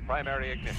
Primary ignition.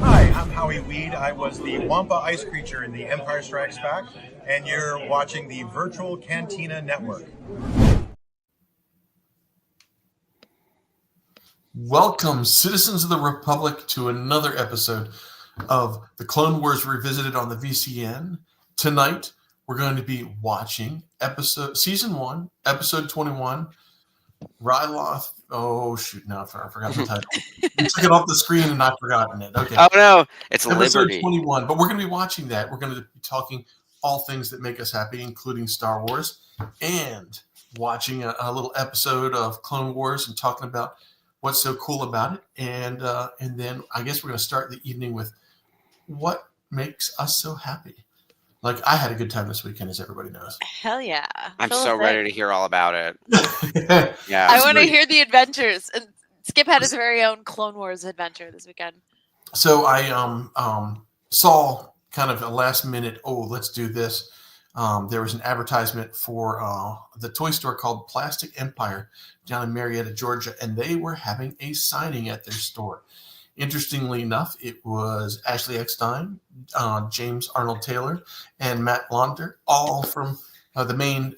Hi, I'm Howie Weed. I was the Wampa Ice Creature in The Empire Strikes Back, and you're watching the Virtual Cantina Network. Welcome, citizens of the Republic, to another episode of the Clone Wars Revisited on the VCN. Tonight, we're going to be watching Season 1, Episode 21, Ryloth. Oh, shoot, no, I forgot the title. You took it off the screen and I've forgotten it. Okay. Oh, no, it's Episode Liberty. 21, but we're going to be watching that. We're going to be talking all things that make us happy, including Star Wars, and watching a little episode of Clone Wars and talking about what's so cool about it. And then I guess we're going to start the evening with what makes us so happy. Like, I had a good time this weekend, as everybody knows. Hell yeah. I'm so ready to hear all about it. Yeah. I want to hear the adventures. And Skip had his very own Clone Wars adventure this weekend. So I saw kind of a last minute, let's do this. There was an advertisement for the toy store called Plastic Empire down in Marietta, Georgia, and they were having a signing at their store. Interestingly enough, it was Ashley Eckstein, James Arnold Taylor, and Matt Launder, all from the main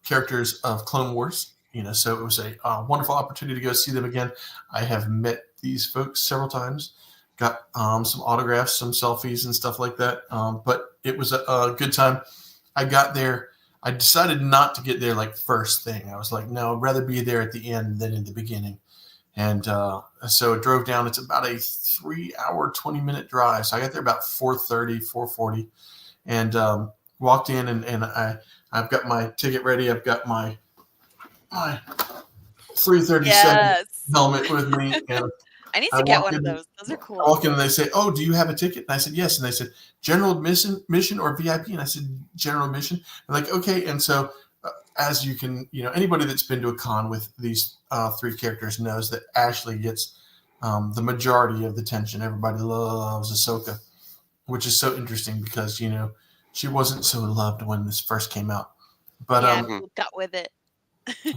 characters of Clone Wars. So it was a wonderful opportunity to go see them again. I have met these folks several times, got some autographs, some selfies, and stuff like that. But it was a good time. I got there. I decided not to get there like first thing. I was like, no, I'd rather be there at the end than in the beginning. And so I drove down. It's about a 3-hour, 20-minute drive. So I got there about 4:30, 4:40, and walked in. And I've got my ticket ready. I've got my 337 helmet with me. And I need to get one of those. Those are cool. I walk in and they say, "Oh, do you have a ticket?" And I said, "Yes." And they said, "General admission or VIP?" And I said, "General admission." They're like, "Okay." And so, as you can, anybody that's been to a con with these three characters knows that Ashley gets the majority of the attention. Everybody loves Ahsoka, which is so interesting because she wasn't so loved when this first came out. But got with it.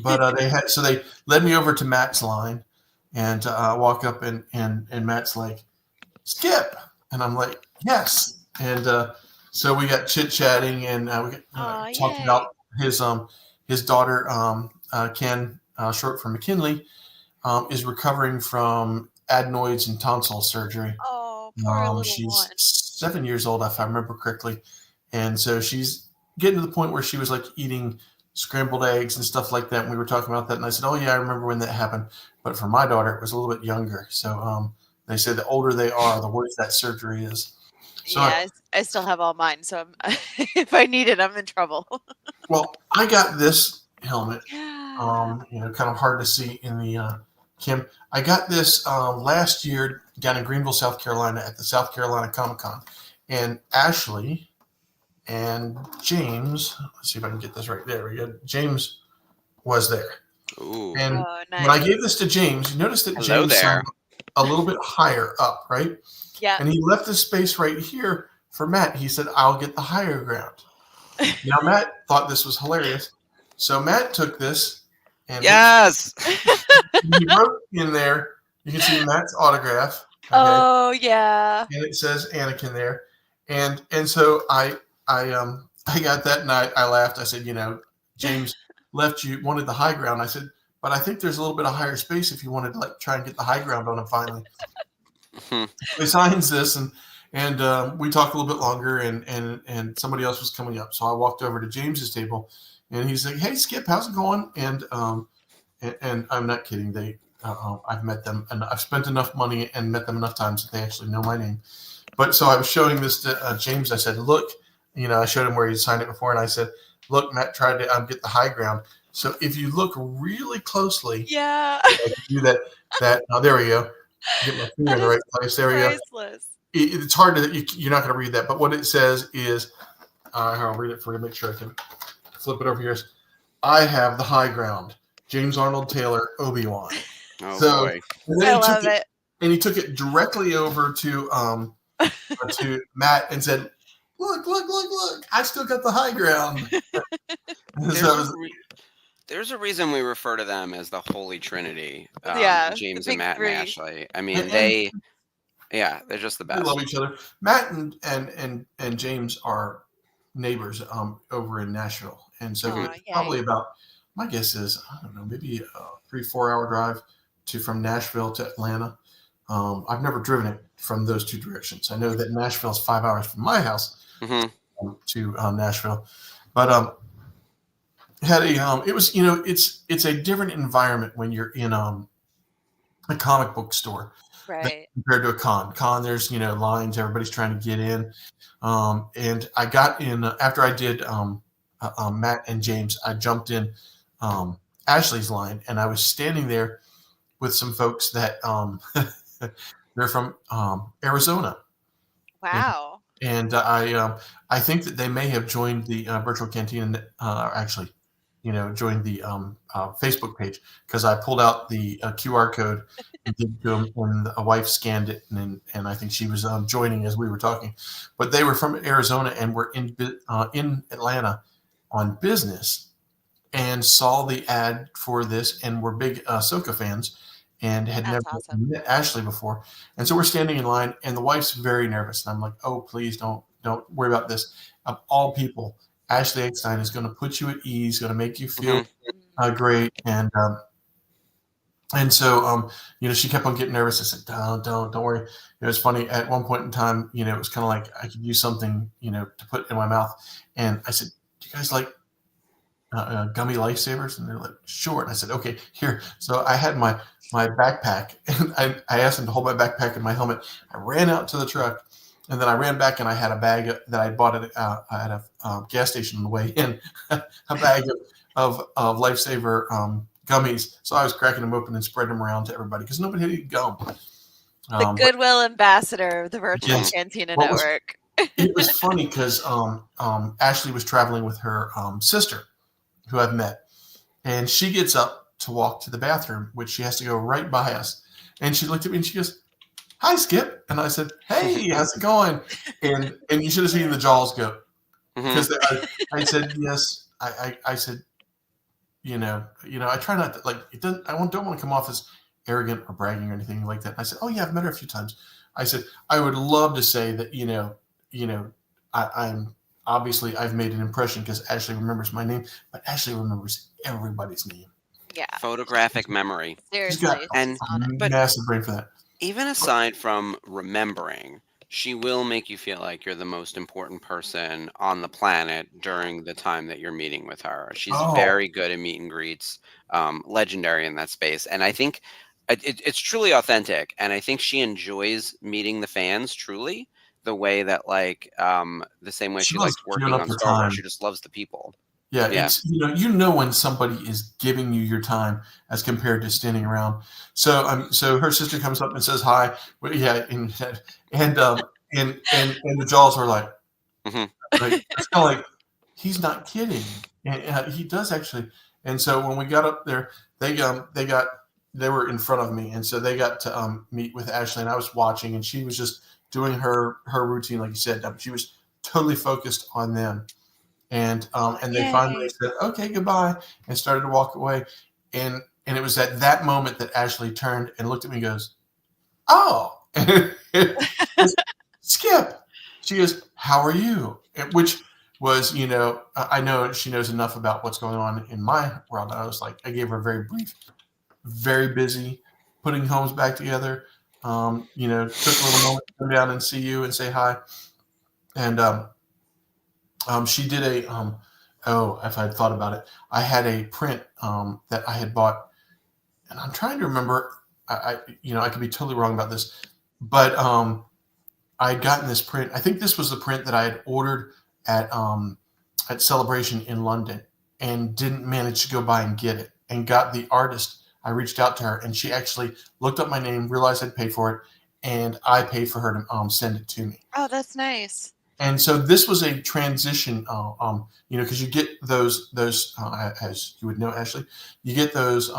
But they led me over to Matt's line. And I walk up and Matt's like, "Skip," and I'm like, "Yes." And so we got chit chatting and we got talked about his daughter Ken, short for McKinley, is recovering from adenoids and tonsil surgery. Oh, poor little she's one. 7 years old, if I remember correctly, and so she's getting to the point where she was like eating scrambled eggs and stuff like that. And we were talking about that, and I said, "Oh yeah, I remember when that happened." But for my daughter, it was a little bit younger. So they say the older they are, the worse that surgery is. So I still have all mine. So if I need it, I'm in trouble. Well, I got this helmet. Kind of hard to see in the Kim. I got this last year down in Greenville, South Carolina, at the South Carolina Comic-Con, and Ashley and James. Let's see if I can get this right. There we go. James was there. Ooh. And nice. when I gave this to James, you notice that James sat a little bit higher up, right? Yeah. And he left this space right here for Matt. He said, "I'll get the higher ground." Now, Matt thought this was hilarious. So Matt took this and yes, he wrote in there, you can see Matt's autograph. Okay? Oh, yeah. And it says Anakin there. And so I got that and I laughed. I said, James wanted the high ground. I said, but I think there's a little bit of higher space if you wanted to try and get the high ground on him finally. He signs this, and we talked a little bit longer, and somebody else was coming up. So I walked over to James's table, and he's like, "Hey, Skip, how's it going?" And I'm not kidding. I've met them, and I've spent enough money and met them enough times that they actually know my name. But so I was showing this to James. I said, "Look," I showed him where he signed it before, and I said, "Look, Matt tried to get the high ground. So if you look really closely, Yeah. do that. There we go. Get my finger in the right place. There we go. Priceless. It's hard to you're not going to read that, but what it says is, I'll read it for you to make sure I can flip it over here. I have the high ground. James Arnold Taylor, Obi-Wan. Oh So, boy. and then I love it. And he took it directly over to Matt and said, "Look! I still got the high ground." There's a reason we refer to them as the Holy Trinity. Yeah, James the and big Matt three. and Ashley. I mean, they're just the They best. love each other. Matt and James are neighbors over in Nashville, and so it's probably about, my guess is, I don't know, maybe a 3-4 hour drive from Nashville to Atlanta. I've never driven it from those two directions. I know that Nashville is 5 hours from my house to Nashville, but had a it was it's a different environment when you're in a comic book store, right, compared to a con. There's lines, everybody's trying to get in, and I got in after I did Matt and James. I jumped in Ashley's line, and I was standing there with some folks that they're from Arizona. wow, and I think that they may have joined the virtual cantina, actually joined the Facebook page, because I pulled out the QR code and gave it to them, and a wife scanned it, and I think she was joining as we were talking. But they were from Arizona and were in Atlanta on business, and saw the ad for this, and were big Ahsoka fans, and had never met Ashley before. And so we're standing in line, and the wife's very nervous, and I'm like, "Oh, please don't worry about this. Of all people, Ashley Eckstein is going to put you at ease, going to make you feel great." And so she kept on getting nervous. I said, don't worry. It was funny. At one point in time, it was kind of like I could use something, to put in my mouth. And I said, "Do you guys like gummy lifesavers?" And they're like, "Sure." And I said, "Okay, here." So I had my backpack, and I asked them to hold my backpack and my helmet. I ran out to the truck, and then I ran back, and I had a bag that I bought at a gas station on the way in, a bag of Lifesaver gummies. So I was cracking them open and spreading them around to everybody, because nobody had any gum. The goodwill ambassador of the Virtual Cantina Network. It was funny because Ashley was traveling with her sister, who I've met, and she gets up to walk to the bathroom, which she has to go right by us. And she looked at me and she goes, "Hi, Skip." And I said, "Hey, how's it going?" And you should have seen the jaws go, because I said, "Yes." I said, I try not to, like, don't want to come off as arrogant or bragging or anything like that. And I said, "Oh yeah, I've met her a few times." I said, "I would love to say that, I'm obviously I've made an impression because Ashley remembers my name, but Ashley remembers everybody's name." Yeah. Photographic memory. Seriously. But massive brain for that. Even aside from remembering, she will make you feel like you're the most important person on the planet during the time that you're meeting with her. She's very good at meet and greets, legendary in that space. And I think it's truly authentic. And I think she enjoys meeting the fans truly, the way that the same way she likes working on Star Wars. She just loves the people. Yeah, it's when somebody is giving you your time as compared to standing around. So so her sister comes up and says hi. Well, yeah, and the jaws were like, right? It's kind of like, he's not kidding, and he does actually. And so when we got up there, they were in front of me, and so they got to meet with Ashley, and I was watching, and she was just doing her routine, like you said. She was totally focused on them. And they finally said, "Okay, goodbye," and started to walk away. And it was at that moment that Ashley turned and looked at me and goes, "Oh," "Skip." She goes, "How are you?" Which was, I know she knows enough about what's going on in my world. I was like, I gave her a very brief, very busy, putting homes back together. Took a little moment to come down and see you and say hi. And she did if I'd thought about it, I had a print that I had bought, and I'm trying to remember. I could be totally wrong about this, but I had gotten this print. I think this was the print that I had ordered at Celebration in London, and didn't manage to go by and get it, and got the artist. I reached out to her, and she actually looked up my name, realized I'd pay for it, and I paid for her to send it to me. Oh, that's nice. And so this was a transition, because you get those as you would know, Ashley, you get those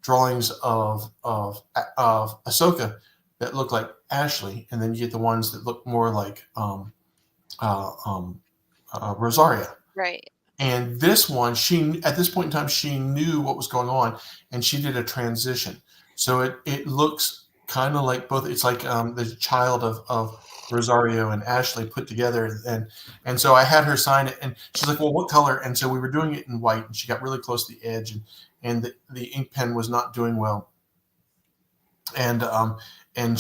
drawings of Ahsoka that look like Ashley, and then you get the ones that look more like Rosaria. Right. And this one, at this point in time, she knew what was going on, and she did a transition. So it looks kind of like both. It's like the child of Rosario and Ashley put together, and so I had her sign it, and she's like, "Well, what color?" And so we were doing it in white, and she got really close to the edge, and the ink pen was not doing well, and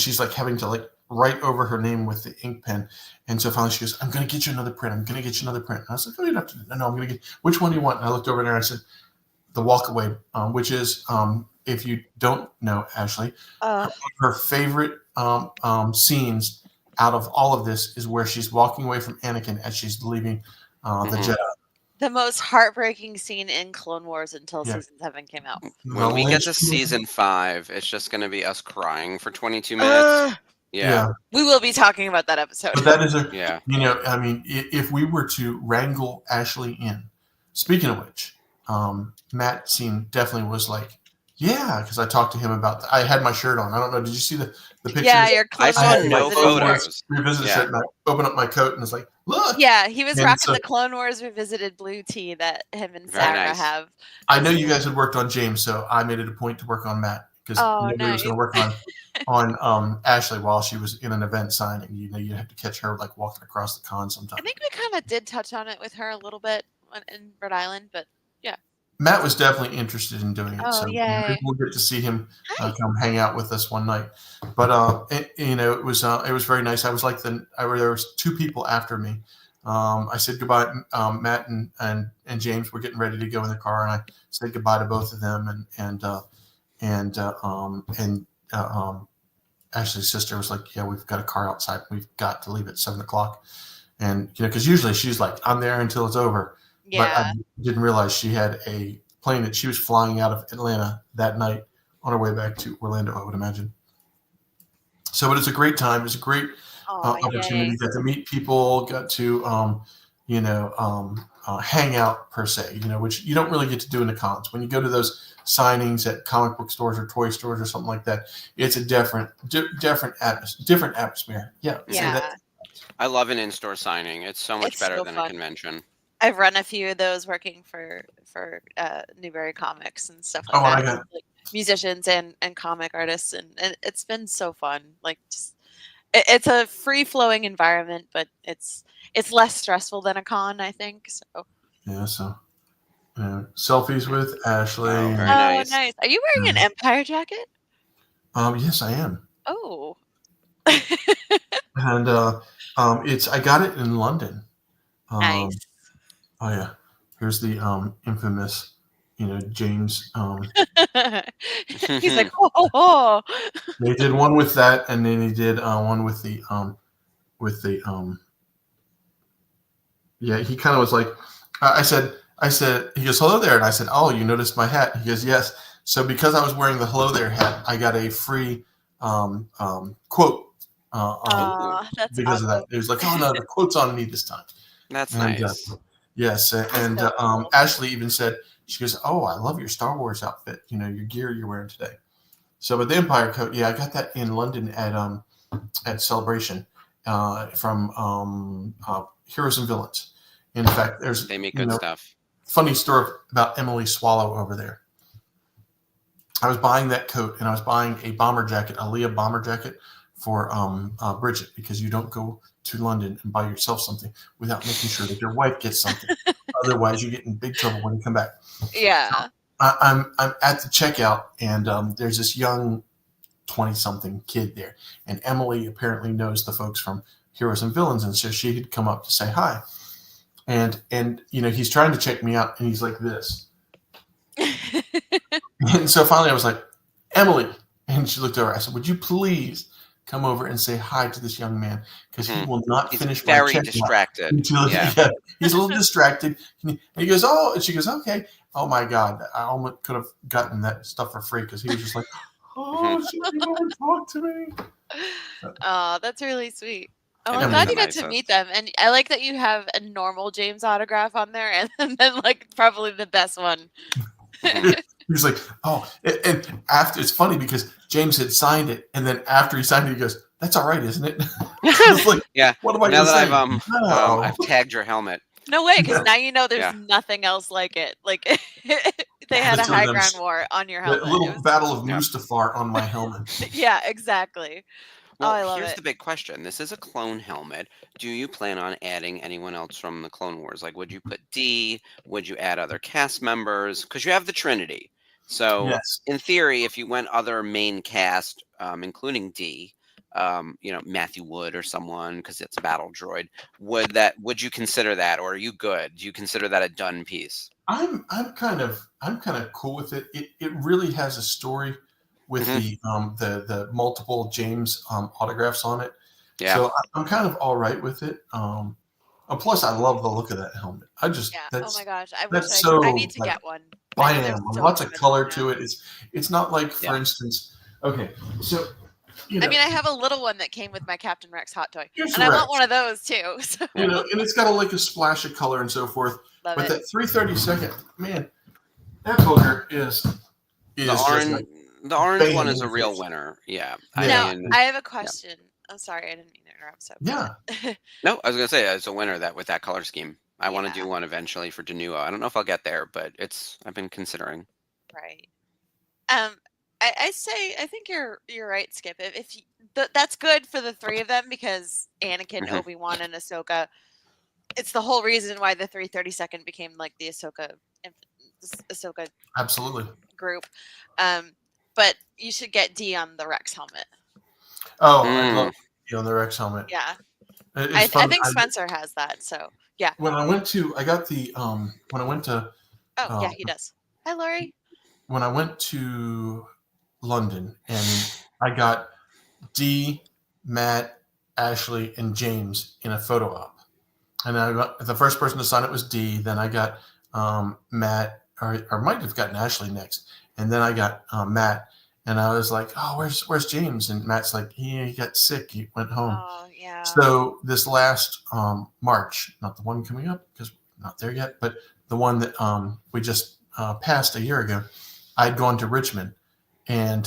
she's like having to like write over her name with the ink pen. And so finally she goes, "I'm going to get you another print. I'm going to get you another print." And I was like, "Oh, you don't have to. No, I'm going to get, which one do you want?" And I looked over there and I said, "The Walkaway," which is, if you don't know, Ashley, her favorite scenes out of all of this is where she's walking away from Anakin as she's leaving the Jedi. The most heartbreaking scene in Clone Wars until season 7 came out. When we get to season 5, it's just going to be us crying for 22 minutes. Yeah. We will be talking about that episode. But that is if we were to wrangle Ashley in, speaking of which, Matt scene definitely was like, yeah, because I talked to him about that. I had my shirt on. I don't know. Did you see the pictures? Yeah, your clothes. I saw no photos. Revisit shirt, and I open up my coat and it's like, look. Yeah, he was rocking the Clone Wars Revisited blue tee that him and Sarah have. I know you guys had worked on James, so I made it a point to work on Matt, because nobody was going to work on Ashley while she was in an event signing. You have to catch her like walking across the con sometimes. I think we kind of did touch on it with her a little bit in Rhode Island, but yeah. Matt was definitely interested in doing it, so we'll get to see him come hang out with us one night. But it was very nice. I was like there was 2 people after me. I said goodbye. Matt and James were getting ready to go in the car, and I said goodbye to both of them. And Ashley's sister was like, "Yeah, we've got a car outside. We've got to leave at 7:00." And because usually she's like, "I'm there until it's over." Yeah. But I didn't realize she had a plane that she was flying out of Atlanta that night on her way back to Orlando, I would imagine. So, but it's a great time. It's a great opportunity. Got to meet people, got to, hang out per se, which you don't really get to do in the cons. When you go to those signings at comic book stores or toy stores or something like that, it's a different atmosphere. Yeah. I love an in-store signing. It's so much better than a convention. I've run a few of those working for Newberry Comics and stuff like that. Like musicians and comic artists, and it's been so fun. Like, just it's a free-flowing environment, but it's less stressful than a con, I think. So selfies with Ashley. Oh, very nice. Nice. Are you wearing an Empire jacket? Yes, I am. Oh. And I got it in London. Nice. Oh yeah, here's the infamous, James. He's like, oh. They did one with that, and then he did one with the. Yeah, he kind of was like, I said, he goes, "Hello there," and I said, "Oh, you noticed my hat?" He goes, "Yes." So because I was wearing the "Hello there" hat, I got a free quote. That's because of that. It was like, "Oh no, the quote's on me this time." That's nice. Yes, and Ashley even said, she goes, "Oh, I love your Star Wars outfit. Your gear you're wearing today." So, but the Empire coat, I got that in London at Celebration from Heroes and Villains. In fact, they make good stuff. Funny story about Emily Swallow over there. I was buying that coat, and I was buying a bomber jacket, a Leah bomber jacket for Bridget, because you don't go to London and buy yourself something without making sure that your wife gets something. Otherwise, you get in big trouble when you come back. Yeah. So I'm at the checkout, and there's this young 20-something kid there. And Emily apparently knows the folks from Heroes and Villains, and so she had come up to say hi. And he's trying to check me out, and he's like this. And so finally I was like, Emily. And she looked over. I said, would you please come over and say hi to this young man? Because he will not finish my check. Very distracted. Yeah. He's a little distracted. And he goes, oh, and she goes, okay. Oh my God. I almost could have gotten that stuff for free because he was just like, oh, she came over and talk to me. Oh, that's really sweet. Oh, I'm glad you got to meet them. And I like that you have a normal James autograph on there and then like probably the best one. He's like, oh, and after, it's funny because James had signed it, and then after he signed it, he goes, "That's all right, isn't it?" Like, yeah. What am I now going that to say? I've tagged your helmet. No way, because now you know there's nothing else like it. Like they had a high ground war on your helmet. A little battle of Mustafar on my helmet. Yeah, exactly. Well, I love here's it. the big question. This is a clone helmet. Do you plan on adding anyone else from the Clone Wars? Like, would you put D? Would you add other cast members? Because you have the Trinity. So, in theory, if you went other main cast, including D, Matthew Wood or someone, because it's a battle droid, would you consider that, or are you good? Do you consider that a done piece? I'm kind of cool with it. It really has a story with the multiple James autographs on it. Yeah. So I'm kind of all right with it. Plus, I love the look of that helmet. Oh my gosh, I need to get one. I am. Lots of color to it. It's not like, for instance, okay, so. I mean, I have a little one that came with my Captain Rex hot toy, and I want one of those too. So. And it's got a splash of color and so forth. Love but it. That 332nd, man, that booger is the orange. The orange one is a real winner. Yeah. Now, I have a question. I'm sorry, I didn't mean to interrupt. So. Yeah. No, I was gonna say it's a winner with that color scheme. I want to do one eventually for Denuo. I don't know if I'll get there, but I've been considering. Right. I think you're right, Skip. If that's good for the three of them because Anakin, Obi-Wan, and Ahsoka. It's the whole reason why the 332nd became like the Ahsoka absolutely group. But you should get D on the Rex helmet. Oh, I love D on the Rex helmet. Yeah. I think Spencer has that. So yeah. When I went to, I got the when I went to. Oh yeah, he does. Hi, Laurie. When I went to London and I got D, Matt, Ashley, and James in a photo op, and I got the first person to sign it was D. Then I got Matt, or might have gotten Ashley next, and then I got Matt. And I was like, "Oh, where's James?" And Matt's like, "He got sick. He went home." Oh, yeah. So this last March, not the one coming up because we're not there yet, but the one that we just passed a year ago, I'd gone to Richmond and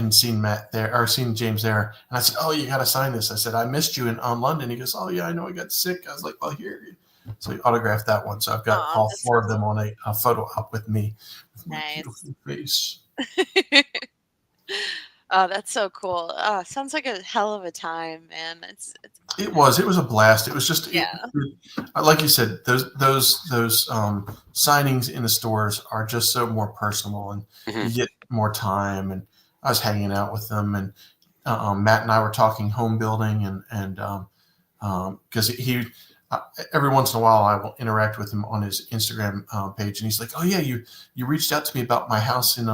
seen Matt there, or seen James there, and I said, "Oh, you got to sign this." I said, "I missed you in London." He goes, "Oh yeah, I know I got sick." I was like, "Well, here." So he autographed that one. So I've got all four of them on a photo op with me, with my beautiful face. Oh, that's so cool. Oh, sounds like a hell of a time, man. It was a blast. It was just like you said, those signings in the stores are just so more personal, and you get more time. And I was hanging out with them, and Matt and I were talking home building, and because he. Every once in a while, I will interact with him on his Instagram page, and he's like, "Oh yeah, you reached out to me about my house in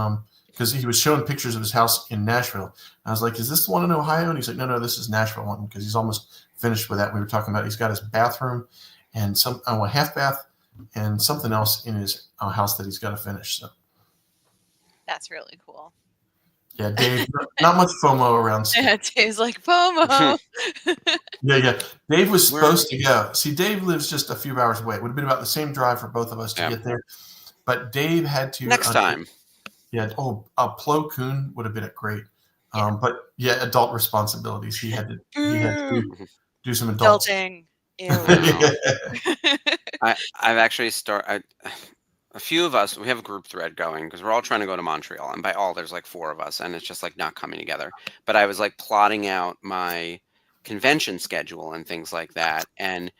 because he was showing pictures of his house in Nashville." And I was like, "Is this the one in Ohio?" And he's like, "No, this is Nashville one," because he's almost finished with that. We were talking about he's got his bathroom and a half bath and something else in his house that he's got to finish. So that's really cool. Yeah, Dave, not much FOMO around. Yeah, Dave's like, FOMO. Yeah. Dave was supposed to go. See, Dave lives just a few hours away. It would have been about the same drive for both of us to get there. But Dave had to. Next time. Yeah. Oh, Plo Koon would have been great. But yeah, adult responsibilities. He had to do some adulting. I've actually started. A few of us, we have a group thread going because we're all trying to go to Montreal, and by all, there's like 4 of us, and it's just like not coming together. But I was like plotting out my convention schedule and things like that, and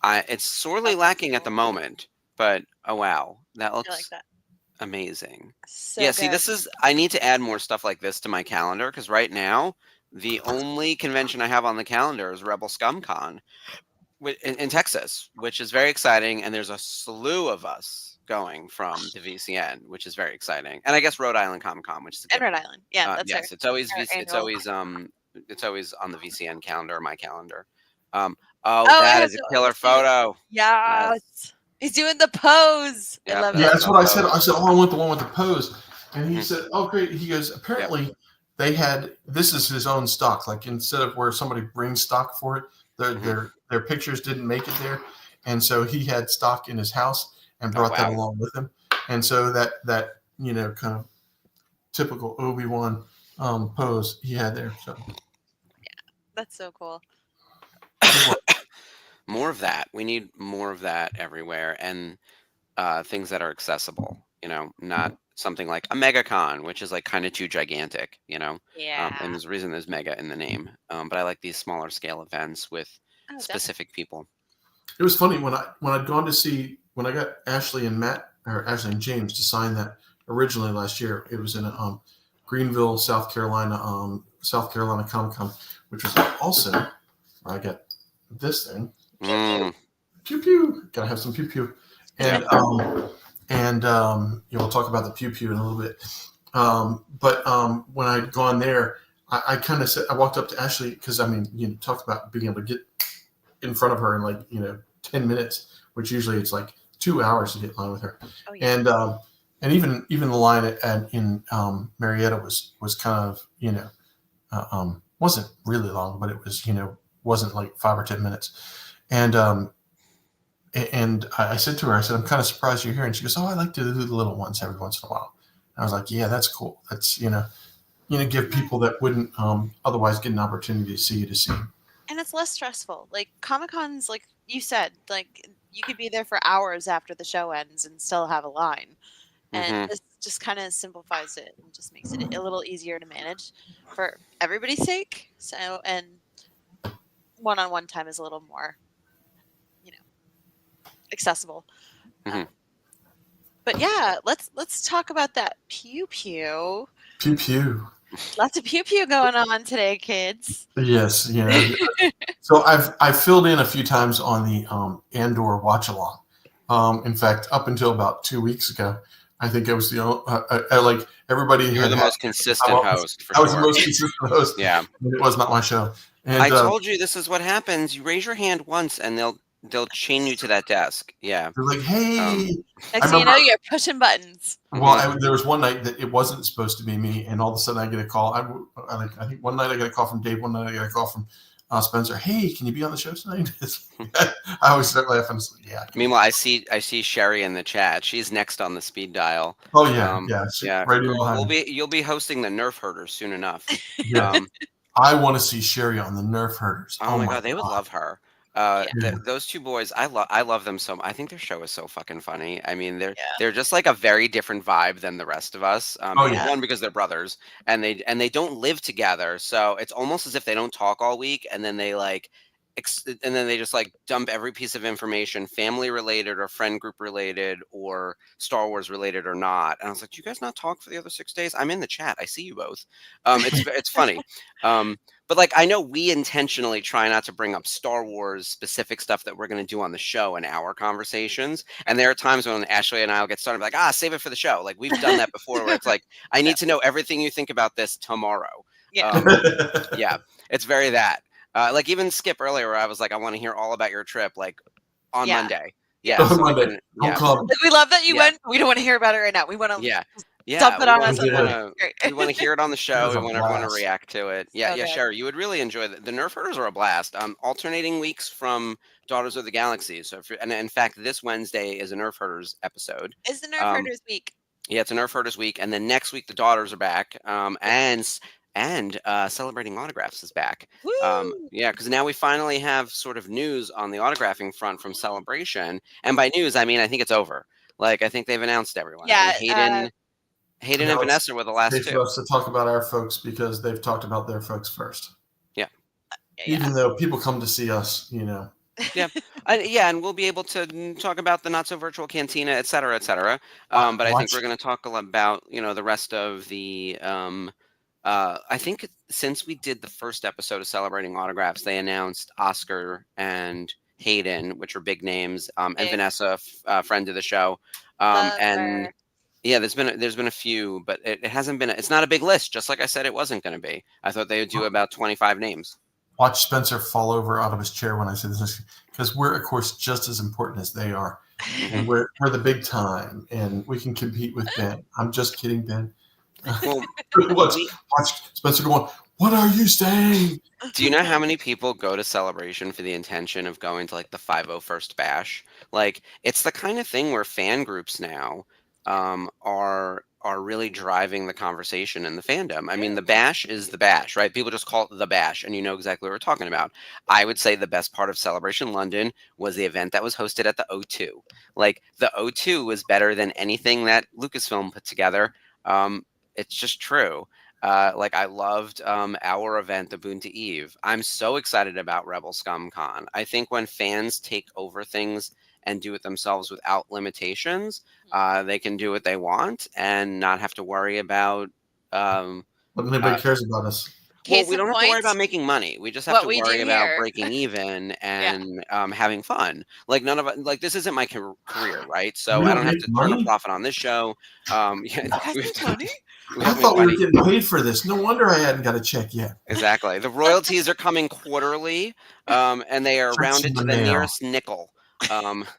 it's sorely lacking at the moment. But oh wow, that looks I like that. Amazing. So Yeah, see, good. I need to add more stuff like this to my calendar because right now, the only convention I have on the calendar is Rebel Scum Con in Texas, which is very exciting. And there's a slew of us going from the VCN, which is very exciting. And I guess Rhode Island Comic Con, which is a And given. Rhode Island. Yeah, that's Yes, our annual. it's always on the VCN calendar, my calendar. Oh, That yeah, is a killer photo. Yes. yes. He's doing the pose. I Yep, love Yeah, it. that's what I said. I said, "Oh, I want the one with the pose," and he Mhm. said, "Oh, great." He goes, "Apparently, they had this is his own stock. Like instead of where somebody brings stock for it, their pictures didn't make it there, and so he had stock in his house and brought that wow. along with him, and so that kind of typical Obi-Wan pose he had there. So That's so cool. More of that. We need more of that everywhere, and things that are accessible. Not something like a MegaCon, which is like kind of too gigantic. Yeah. And there's a reason there's mega in the name. But I like these smaller scale events with Oh, specific people. it was funny when I'd gone to see when I got Ashley and James to sign that originally last year. It was in Greenville, South Carolina Comic Con, which was also I got this thing. Mm. Pew pew. Gotta have some pew pew. And we'll talk about the pew pew in a little bit. But when I'd gone there, I kind of said I walked up to Ashley because talked about being able to get in front of her in 10 minutes, which usually it's like 2 hours to get in line with her. Oh, yeah. And even the line in Marietta was kind of wasn't really long, but it was wasn't like 5 or 10 minutes. And I said to her, I said, I'm kind of surprised you're here. And she goes, oh, I like to do the little ones every once in a while. And I was like, yeah, that's cool. That's give people that wouldn't otherwise get an opportunity to see you to see. And it's less stressful. Like Comic-Con's, like you said, like you could be there for hours after the show ends and still have a line. And this just kind of simplifies it and just makes it a little easier to manage for everybody's sake. So, and one-on-one time is a little more, accessible. But yeah, let's talk about that pew pew. Pew pew. Lots of pew pew going on today, kids. Yes, So I've filled in a few times on the Andor watch along. In fact, up until about 2 weeks ago, I think I was the like everybody. You're the most consistent host. For I was sure. the most consistent host. Yeah, it was not my show. And I told you this is what happens. You raise your hand once, and they'll chain you to that desk. Yeah, they're like, hey. Next thing you know, you're pushing buttons. Well, there was one night that it wasn't supposed to be me, and all of a sudden I get a call. I think one night I got a call from Dave. One night I got a call from Spencer. Hey, can you be on the show tonight? I always start laughing. Yeah. Meanwhile, I see Sherry in the chat. She's next on the speed dial. Oh yeah, yeah. Right Girl, you'll be hosting the Nerf Herders soon enough. Yeah. I want to see Sherry on the Nerf Herders. Oh my God, they would love her. Those two boys, I love them so much. I think their show is so fucking funny. I mean, they're just like a very different vibe than the rest of us. One, because they're brothers and they don't live together, so it's almost as if they don't talk all week, and then they just like dump every piece of information, family related or friend group related or Star Wars related or not. And I was like, do you guys not talk for the other 6 days? I'm in the chat. I see you both. It's funny. But like, I know we intentionally try not to bring up Star Wars specific stuff that we're going to do on the show in our conversations. And there are times when Ashley and I will get started like, save it for the show. Like we've done that before where it's like, I need to know everything you think about this tomorrow. Yeah. Yeah, it's very that. Like even Skip earlier, where I was like, I want to hear all about your trip, like on Monday. Yeah, so Monday. Like, we love that you went. We don't want to hear about it right now. We want to dump it on us. We want to hear it on the show. We want everyone to react to it. Yeah, Okay. Sherry, you would really enjoy the Nerf Herders are a blast. Alternating weeks from Daughters of the Galaxy. So, and in fact, this Wednesday is a Nerf Herders episode. It's the Nerf Herders week. Yeah, it's a Nerf Herders week, and then next week the Daughters are back. And Celebrating Autographs is back. Because now we finally have sort of news on the autographing front from Celebration. And by news, I mean, I think it's over. Like, I think they've announced everyone. Yeah. Hayden and Vanessa were the last two. For us to talk about our folks because they've talked about their folks first. Yeah. Even though people come to see us, Yeah, and we'll be able to talk about the not so virtual cantina, et cetera, et cetera. But I think Watch. we're going to talk a lot about the rest of the. I think since we did the first episode of Celebrating Autographs, they announced Oscar and Hayden, which are big names, and Big. Vanessa, friend of the show, Love and her. yeah, there's been a few, but it hasn't been. It's not a big list, just like I said it wasn't going to be. I thought they would do about 25 names. Watch Spencer fall over out of his chair when I say this, because we're, of course, just as important as they are. And we're the big time, and we can compete with Ben. I'm just kidding, Ben. Well, watch Spencer going, what are you saying? do you know how many people go to Celebration for the intention of going to like the 501st Bash? Like, it's the kind of thing where fan groups now are really driving the conversation in the fandom. I mean, the Bash is the Bash, right? People just call it the Bash, and you know exactly what we're talking about. I would say the best part of Celebration London was the event that was hosted at the O2. Like, the O2 was better than anything that Lucasfilm put together. It's just true. Like, I loved our event, the Boonta Eve. I'm so excited about Rebel Scum Con. I think when fans take over things and do it themselves without limitations, they can do what they want and not have to worry about. But nobody cares about us. Case We in don't have to worry point, about making money. We just have what to we do worry about here. breaking even and having fun. Like, none of like, this isn't my career, right? So We I don't don't have make to turn a money? profit on this show. Yeah, You guys make money? we I don't make thought we were money. getting paid for this. No wonder I hadn't got a check yet. Exactly. The royalties are coming quarterly, and they are Checks rounded in to the the mail. nearest nickel.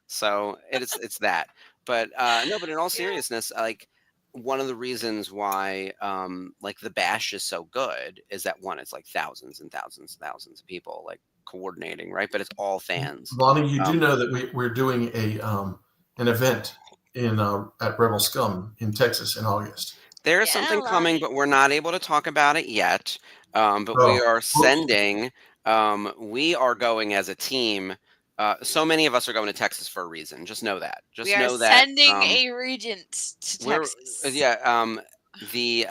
So it's that. But no, but in all seriousness, like, one of the reasons why like the Bash is so good is that, one, it's like thousands and thousands and thousands of people like coordinating, right? But it's all fans. Lonnie, you do Um, know that we're doing an event in at Rebel Scum in Texas in August. There is Yeah, something coming, Lonnie. but we're not able to talk about it yet. But we Oh, are whoops. sending. We are going as a team. So many of us are going to Texas for a reason. Just know that. Just We are know that. sending a regent to We're Texas. yeah. The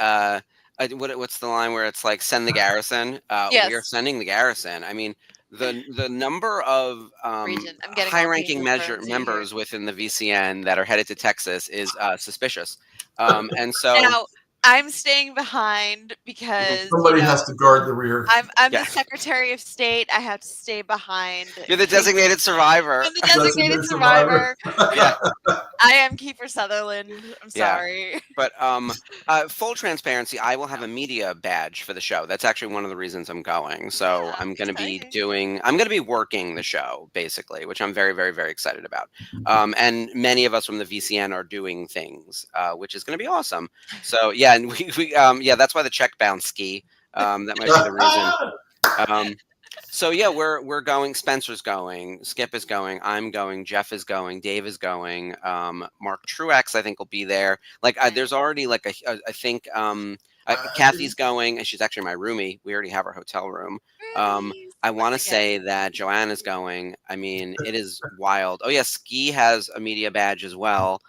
what's the line where it's like, send the garrison? We are Yes. sending the garrison. I mean, the number of Regent. I'm getting all high-ranking Game of Thrones-y here. members within the VCN that are headed to Texas is suspicious. And so Now, I'm staying behind because Somebody has to guard the rear. I'm Yeah. the Secretary of State. I have to stay behind. You're the designated survivor. I'm the designated survivor. Yeah. I am Kiefer Sutherland. I'm Yeah. sorry. But full transparency, I will have a media badge for the show. That's actually one of the reasons I'm going. So Yeah, I'm going to be exciting. I'm going to be working the show, basically, which I'm very, very, very excited about. And many of us from the VCN are doing things, which is going to be awesome. So yeah, and we that's why the check bounce ski. That might be the reason. So yeah, we're going. Spencer's going. Skip is going. I'm going. Jeff is going. Dave is going. Mark Truex, I think, will be there. Like, there's already like I think Kathy's going, and she's actually my roomie. We already have our hotel room. I want to say that Joanna's going. I mean, it is wild. Oh yeah, Ski has a media badge as well.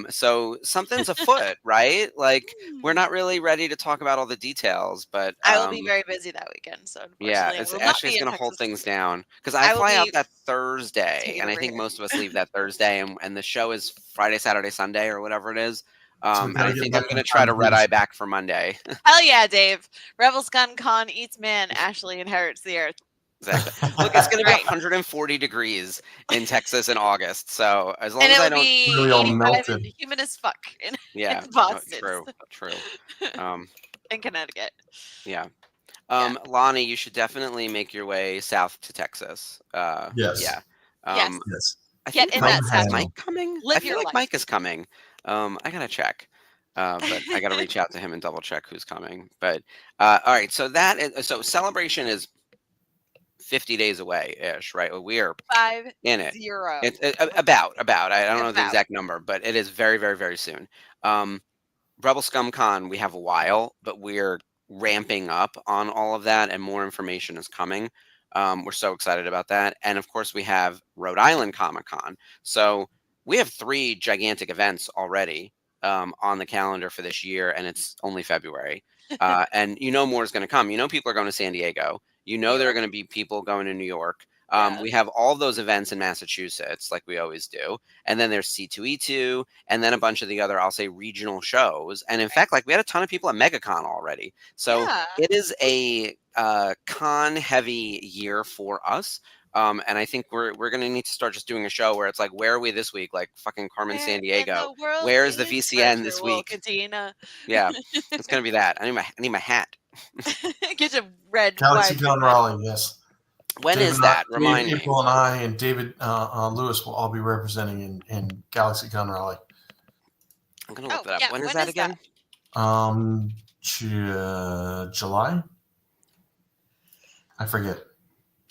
So something's afoot, right? Like, we're not really ready to talk about all the details, but I will be very busy that weekend, so yeah, unfortunately, I it's will not Ashley's be in going to hold Texas. things down because I I will fly out be that Thursday, taking and I over think here. most of us leave that Thursday, and the show is Friday, Saturday, Sunday, or whatever it is. And gotta I get think back I'm going in to try to time, red please. eye back for Monday. Hell yeah, Dave! Rebel Scum Con eats man. Ashley inherits the earth. Exactly. Look, it's going to be Right. 140 degrees in Texas in August, so as long And as I it'll don't, be Really all 85 melted. and humid as fuck in yeah, Boston. true. In Connecticut. Yeah. Lonnie, you should definitely make your way south to Texas. Yes. Yeah. Yes. Yes. I Get think in that Is satchel. Mike coming? Live I feel your like life. Mike is coming. I gotta check, but I gotta reach out to him and double check who's coming. But all right, so so Celebration is 50 days away ish, right? We are 50. in it. It's about. I don't know the About. exact number, but it is very, very, very soon. Rebel Scum Con, we have a while, but we're ramping up on all of that, and more information is coming. We're so excited about that. And of course, we have Rhode Island Comic Con. So we have 3 gigantic events already on the calendar for this year, and it's only February. And more is going to come. People are going to San Diego. There are going to be people going to New York. Yeah. We have all of those events in Massachusetts, like we always do. And then there's C2E2, and then a bunch of the other, I'll say, regional shows. And in fact, like we had a ton of people at MegaCon already. So Yeah. it is a con-heavy year for us. And I think we're going to need to start just doing a show where it's like, where are we this week? Like fucking Carmen Where in Sandiego. the world Where's the is VCN this virtual week? Katina? Yeah, it's going to be that. I need my hat. Get your red Galaxy wide Con Raleigh, yes. When Dave is and I- that? Remind Dave, me. April and I and David Lewis will all be representing in Galaxy Con Raleigh. I'm going to look Oh, that up. yeah, When is when that is again? July? I forget.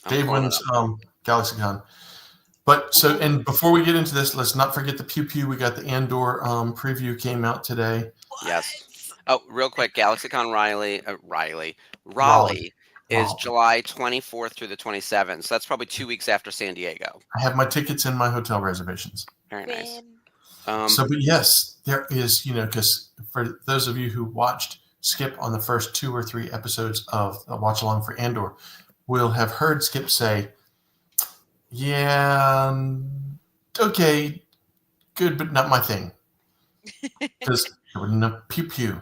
I'm Dave pulling it wins up. Galaxy Con. But so, and before we get into this, let's not forget the Pew Pew. We got the Andor preview came out today. Yes. Oh, real quick, GalaxyCon Raleigh is July 24th through the 27th. So that's probably 2 weeks after San Diego. I have my tickets and my hotel reservations. Very nice. So, but yes, there is, because for those of you who watched Skip on the first 2 or 3 episodes of Watch Along for Andor, will have heard Skip say, yeah, okay, good, but not my thing. Because there was no pew pew.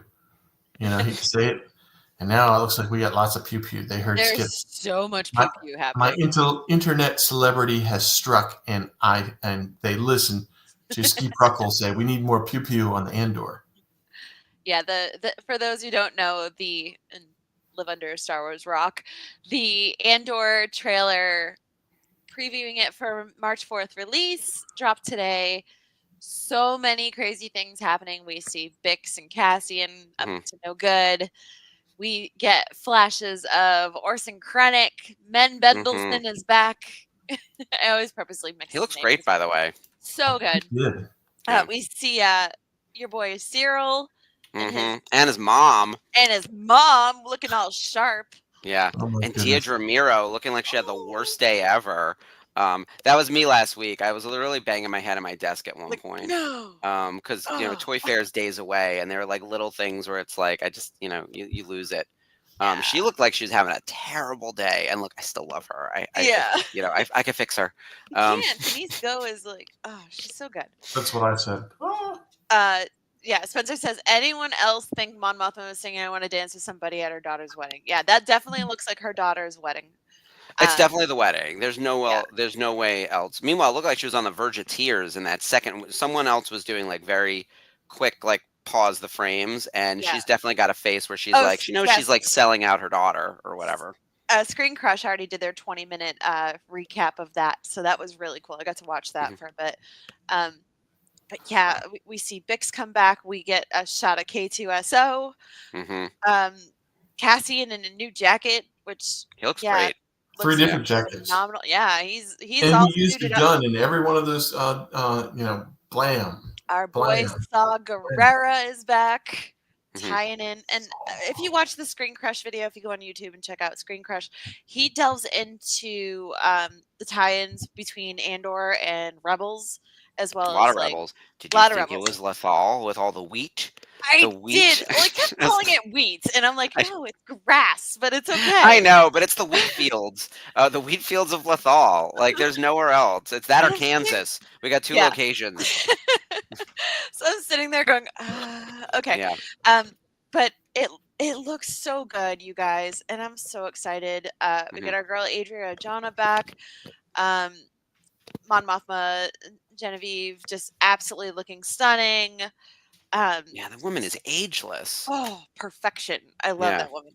He'd say it. And now it looks like we got lots of pew pew. They heard Skip. There's so much pew pew happening. My internet celebrity has struck, and they listen to Ski Pruckle say, we need more pew pew on the Andor. Yeah, the for those who don't know, and live under a Star Wars rock, the Andor trailer previewing it for March 4th release dropped today. So many crazy things happening. We see Bix and Cassian up to no good. We get flashes of Orson Krennic. Men Bendelson is back. I always purposely mix. He looks great, by the way. So good. Good. We see your boy Cyril and his mom. And his mom looking all sharp. Yeah. Oh and Deidre Miro looking like she had the worst day ever. That was me last week. I was literally banging my head on my desk at one point. No. Because Toy Fair's days away, and there are like little things where it's like I just you lose it. She looked like she was having a terrible day, and look, I still love her. I could fix her. Denise Go is like, she's so good. That's what I said. Yeah, Spencer says, anyone else think Mon Mothma was singing I Want to Dance with Somebody at her daughter's wedding? Yeah, that definitely looks like her daughter's wedding. It's definitely the wedding. There's no way else. Meanwhile, it looked like she was on the verge of tears in that second. Someone else was doing like very quick, like pause the frames, and she's definitely got a face where she's like, she knows she's like selling out her daughter or whatever. Screen Crush already did their 20-minute recap of that, so that was really cool. I got to watch that for a bit. But yeah, we see Bix come back. We get a shot of K2SO. Cassian in a new jacket, which he looks great. 3 different jackets. Phenomenal. Yeah, he's and he used a gun in every one of those. Blam. Our boy Saw Gerrera is back, tying in. And if you watch the Screen Crush video, if you go on YouTube and check out Screen Crush, he delves into the tie-ins between Andor and Rebels. As well a lot as of like, rebels. Did you think it was Lethal with all the wheat? I did. Well, I kept calling it wheat, and I'm like, no, it's grass, but it's okay. I know, but it's the wheat fields. The wheat fields of Lethal. Like, there's nowhere else. It's that or Kansas. We got 2 locations. So I'm sitting there going, okay. Yeah. But it looks so good, you guys, and I'm so excited. We get our girl Adria Jana back. Mon Mothma, Genevieve, just absolutely looking stunning. Yeah, the woman is ageless. Oh, perfection. I love that woman.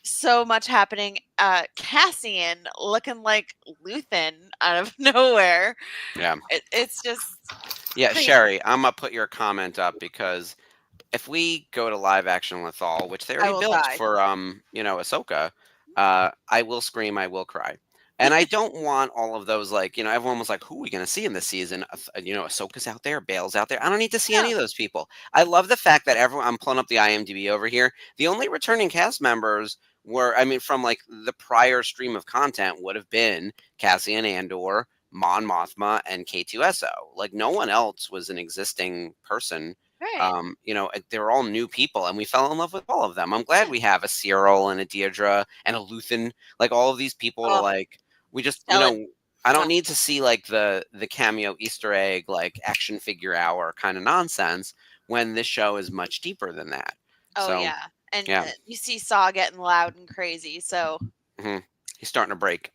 So much happening. Cassian looking like Luthen out of nowhere. Yeah. It's just... Yeah, crazy. Sherry, I'm going to put your comment up because if we go to live action Lethal, which they already built for, Ahsoka, I will scream, I will cry. And I don't want all of those, like, everyone was like, who are we going to see in this season? Ahsoka's out there, Bail's out there. I don't need to see any of those people. I love the fact that I'm pulling up the IMDb over here. The only returning cast members were, from like the prior stream of content would have been Cassian Andor, Mon Mothma, and K2SO. Like, no one else was an existing person. Right. They're all new people, and we fell in love with all of them. I'm glad we have a Cyril and a Deirdre and a Luthen, like all of these people to like We just, Selling I don't stuff. need to see like the cameo Easter egg, like action figure hour kind of nonsense when this show is much deeper than that. Oh So, yeah, and yeah. you see Saw getting loud and crazy. So hmm He's starting to break.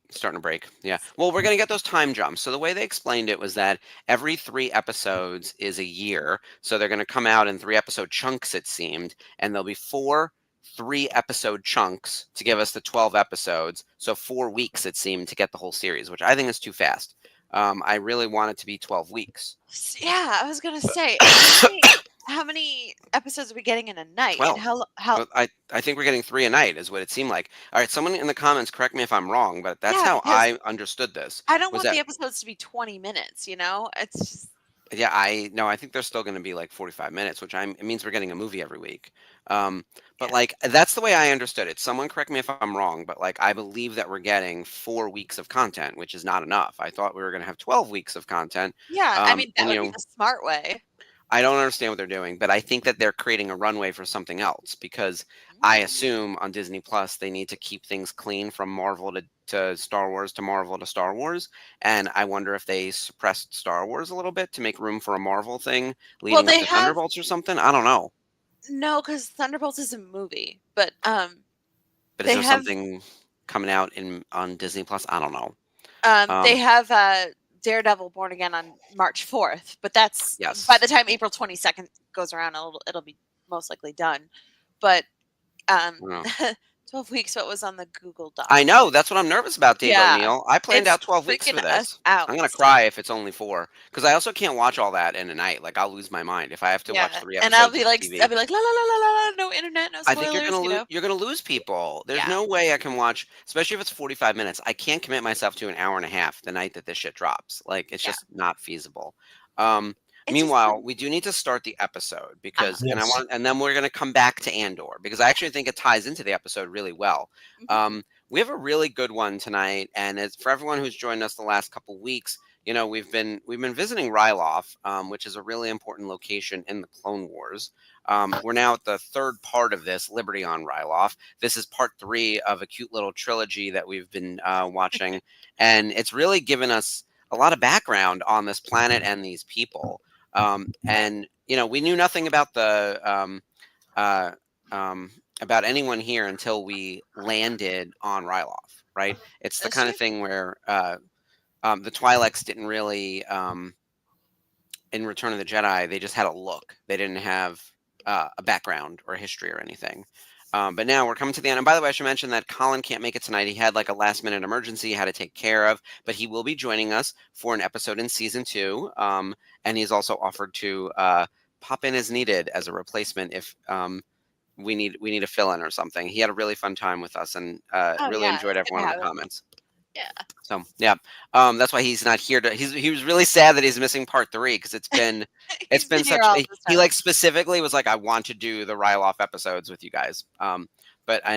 Yeah. Well, we're going to get those time jumps. So the way they explained it was that every 3 episodes is a year. So they're going to come out in 3 episode chunks, it seemed. And there'll be 4 3 episode chunks to give us the 12 episodes. So 4 weeks, it seemed, to get the whole series, which I think is too fast. I really want it to be 12 weeks. yeah, I was gonna say how many episodes are we getting in a night, 12. and how Well, I think we're getting 3 a night is what it seemed like. All right, someone in the comments, correct me if I'm wrong, but that's yeah, how because I understood this. I don't Was want that the episodes to be 20 minutes. It's just Yeah, I think they're still going to be like 45 minutes, which it means we're getting a movie every week. But yeah, like that's the way I understood it. Someone correct me if I'm wrong, but like I believe that we're getting 4 weeks of content, which is not enough. I thought we were going to have 12 weeks of content. yeah. I mean, that And would be the smart way. I don't understand what they're doing, but I think that they're creating a runway for something else because I assume on Disney Plus they need to keep things clean from Marvel to Star Wars to Marvel to Star Wars. And I wonder if they suppressed Star Wars a little bit to make room for a Marvel thing Well, leading up they to have Thunderbolts or something. I don't know. no, because Thunderbolts is a movie, but But is they there have something coming out on Disney Plus? I don't know. they Um, have Daredevil Born Again on March 4th, but that's by yes. the time April 22nd goes around, it'll be most likely done. But I um, don't know. 12 weeks. What was on the Google Doc? I know. That's what I'm nervous about, Dave Yeah, O'Neill. I planned it's out 12 weeks freaking for us this. out. I'm going to So, cry if it's only 4 because I also can't watch all that in a night. Like, I'll lose my mind if I have to watch yeah, 3 and I'll episodes be of like, TV. la la la la la, la, no internet, no I think you're spoilers. gonna lose people. There's Yeah, no way I can watch, especially if it's 45 minutes. I can't commit myself to an hour and a half the night that this shit drops. Like it's yeah. just not feasible. Um, It just Meanwhile, we do need to start the episode because, Yes. and then we're gonna come back to Andor because I actually think it ties into the episode really well. We have a really good one tonight, and it's for everyone who's joined us the last couple weeks. We've been visiting Ryloth, which is a really important location in the Clone Wars. We're now at the 3rd part of this, Liberty on Ryloth. This is part 3 of a cute little trilogy that we've been watching, and it's really given us a lot of background on this planet and these people. And we knew nothing about uh, about anyone here until we landed on Ryloth. Right? It's the that's kind true. of thing where the Twi'leks didn't really. In Return of the Jedi, they just had a look. They didn't have a background or a history or anything. But now we're coming to the end. And by the way, I should mention that Colin can't make it tonight. He had like a last minute emergency he had to take care of, but he will be joining us for an episode in season 2. And he's also offered to pop in as needed as a replacement if we need a fill in or something. He had a really fun time with us and Oh really yeah, enjoyed it's good every to one of have the him. comments. Yeah. So yeah, that's why he's not here. He was really sad that he's missing part 3 because it's been He's been here such. all this He time. like specifically was like, I want to do the Ryloth episodes with you guys. And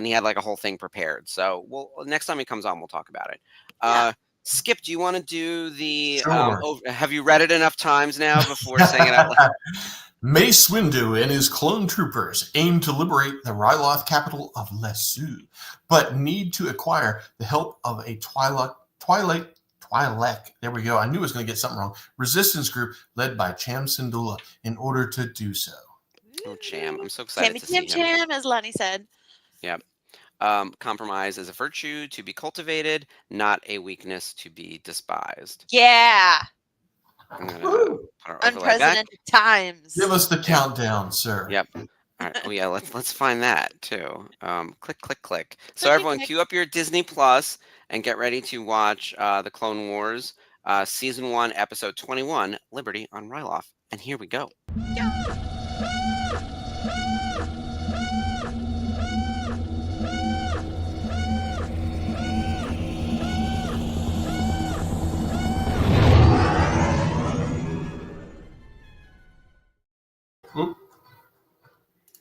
he had like a whole thing prepared. So next time he comes on, we'll talk about it. Yeah. Skip, do you want to do the? Sure. Have you read it enough times now before saying it out loud? Mace Windu and his clone troopers aim to liberate the Ryloth capital of Lesu, but need to acquire the help of a Twi'lek. There we go. I knew I was going to get something wrong. Resistance group led by Cham Syndulla in order to do so. Oh, Cham! I'm so excited Chammy to see him. Cham, as Lenny said. Yep. Compromise is a virtue to be cultivated, not a weakness to be despised. Yeah. I'm gonna put our overlay back. Unprecedented times. Give us the countdown, sir. Yep. All right. Oh yeah. Let's find that too. Click, click, click. So Click, everyone, click. queue up your Disney Plus and get ready to watch the Clone Wars, season 1, episode 21, Liberty on Ryloth. And here we go. Oop.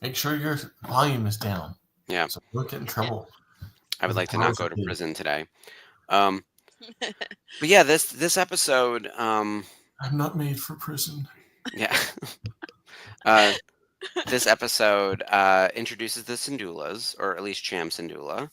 Make sure your volume is down. Yeah. So don't get in trouble. I would like to not go to prison today. But yeah, this episode. I'm not made for prison. Yeah. This episode introduces the Syndullas, or at least Cham Syndulla.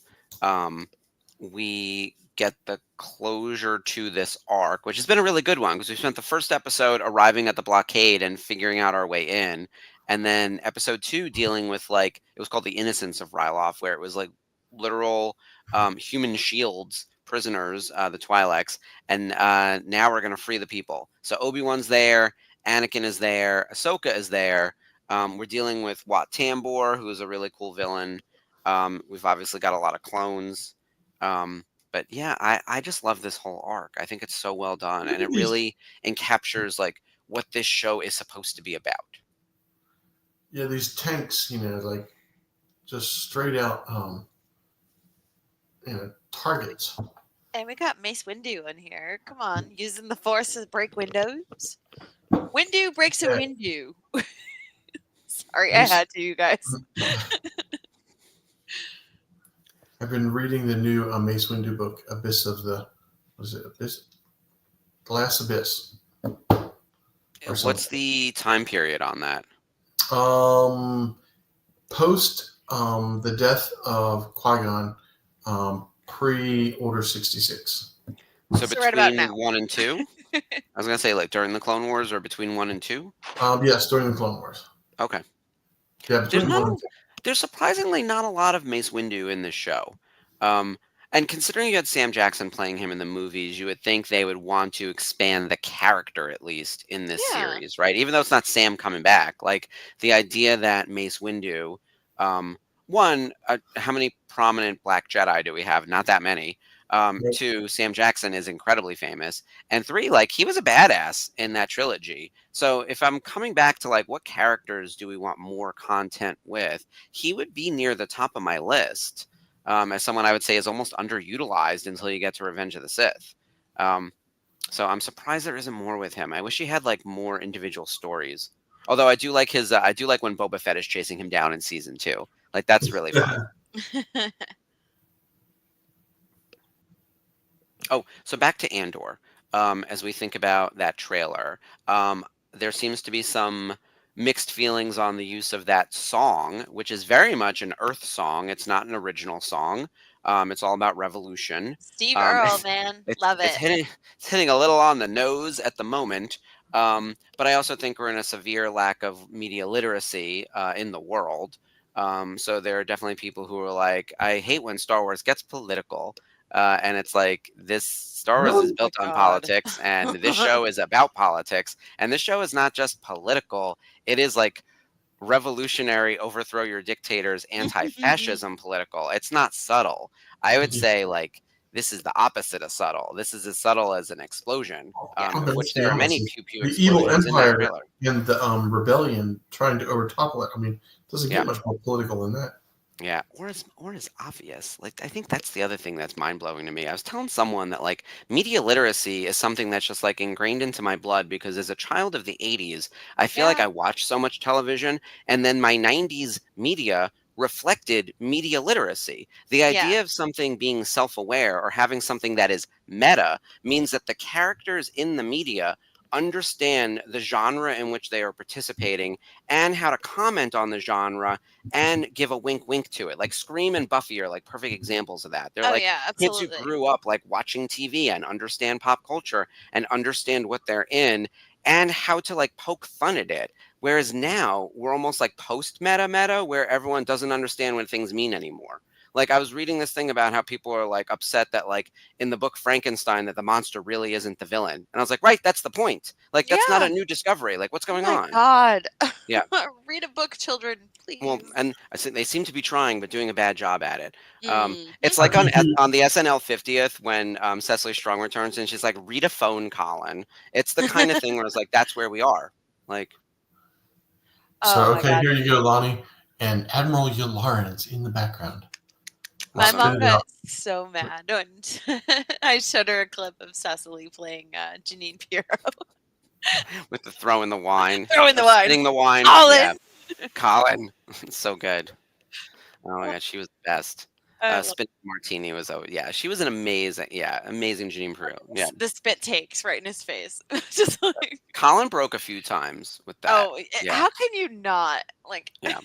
We get the closure to this arc, which has been a really good one because we spent the first episode arriving at the blockade and figuring out our way in, and then episode 2 dealing with like it was called the innocence of Ryloth, where it was like literal human shields prisoners, the Twi'leks, and now we're gonna free the people. So Obi-Wan's there, Anakin is there, Ahsoka is there. We're dealing with Wat Tambor, who is a really cool villain. We've obviously got a lot of clones. But yeah, I just love this whole arc. I think it's so well done, and it really encaptures like what this show is supposed to be about. Yeah, these tanks, like just straight out, targets. And we got Mace Windu in here. Come on, using the Force to break windows. Windu breaks a Windu. Sorry, I had to, you guys. I've been reading the new Mace Windu book, Abyss of the, Abyss? The Last Abyss. What's the time period on that? Post the death of Qui-Gon, pre-Order 66. So between 1 and 2? I was going to say like during the Clone Wars or between 1 and 2? Yes, during the Clone Wars. Okay. Yeah, between 1 and 2. There's surprisingly not a lot of Mace Windu in this show. And considering you had Sam Jackson playing him in the movies, you would think they would want to expand the character at least in this series, right? Even though it's not Sam coming back. Like the idea that Mace Windu, one, how many prominent Black Jedi do we have? Not that many. 2, Sam Jackson is incredibly famous. And 3, like he was a badass in that trilogy. So if I'm coming back to like what characters do we want more content with, he would be near the top of my list. As someone I would say is almost underutilized until you get to Revenge of the Sith. So I'm surprised there isn't more with him. I wish he had like more individual stories. Although I do like his, I do like when Boba Fett is chasing him down in season 2. Like that's really fun. Oh, so back to Andor. As we think about that trailer, there seems to be some mixed feelings on the use of that song, which is very much an Earth song. It's not an original song. It's all about revolution. Steve Earle, man, love it. It's hitting a little on the nose at the moment. But I also think we're in a severe lack of media literacy in the world. So there are definitely people who are like, I hate when Star Wars gets political. And it's like this Star Wars is built on politics, and this show is about politics. And this show is not just political; it is like revolutionary, overthrow your dictators, anti-fascism political. It's not subtle. I would say like this is the opposite of subtle. This is as subtle as an explosion, which there are many pew-pew the evil empire in the rebellion trying to overtopple it. I mean, it doesn't get much more political than that. Yeah, or is obvious. Like I think that's the other thing that's mind-blowing to me. I was telling someone that like media literacy is something that's just like ingrained into my blood because as a child of the 80s, I feel like I watched so much television and then my 90s media reflected media literacy. The idea of something being self-aware or having something that is meta means that the characters in the media understand the genre in which they are participating and how to comment on the genre and give a wink to it. Like Scream and Buffy are like perfect examples of that. They're kids who grew up like watching TV and understand pop culture and understand what they're in and how to like poke fun at it. Whereas now we're almost like post meta where everyone doesn't understand what things mean anymore. Like I was reading this thing about how people are like upset that like in the book Frankenstein that the monster really isn't the villain. And I was like, right, that's the point. Like that's not a new discovery. Like what's going on? God. Yeah. Read a book, children, please. Well, and I think they seem to be trying but doing a bad job at it. It's like on the SNL 50th when Cecily Strong returns and she's like, read a phone, Colin. It's the kind of thing where it's like that's where we are. Like so okay, here you go, Lonnie. And Admiral Yularen's in the background. My mom got so mad when I showed her a clip of Cecily playing Janine Pirro. With the throwing the wine. Spinning the wine. Colin! Yeah. Colin. It's so good. Oh my God, she was the best. Spit Martini was she was an amazing Janine Pirro. Yeah. The spit takes right in his face. Just like Colin broke a few times with that. Oh, how can you not? Like yeah.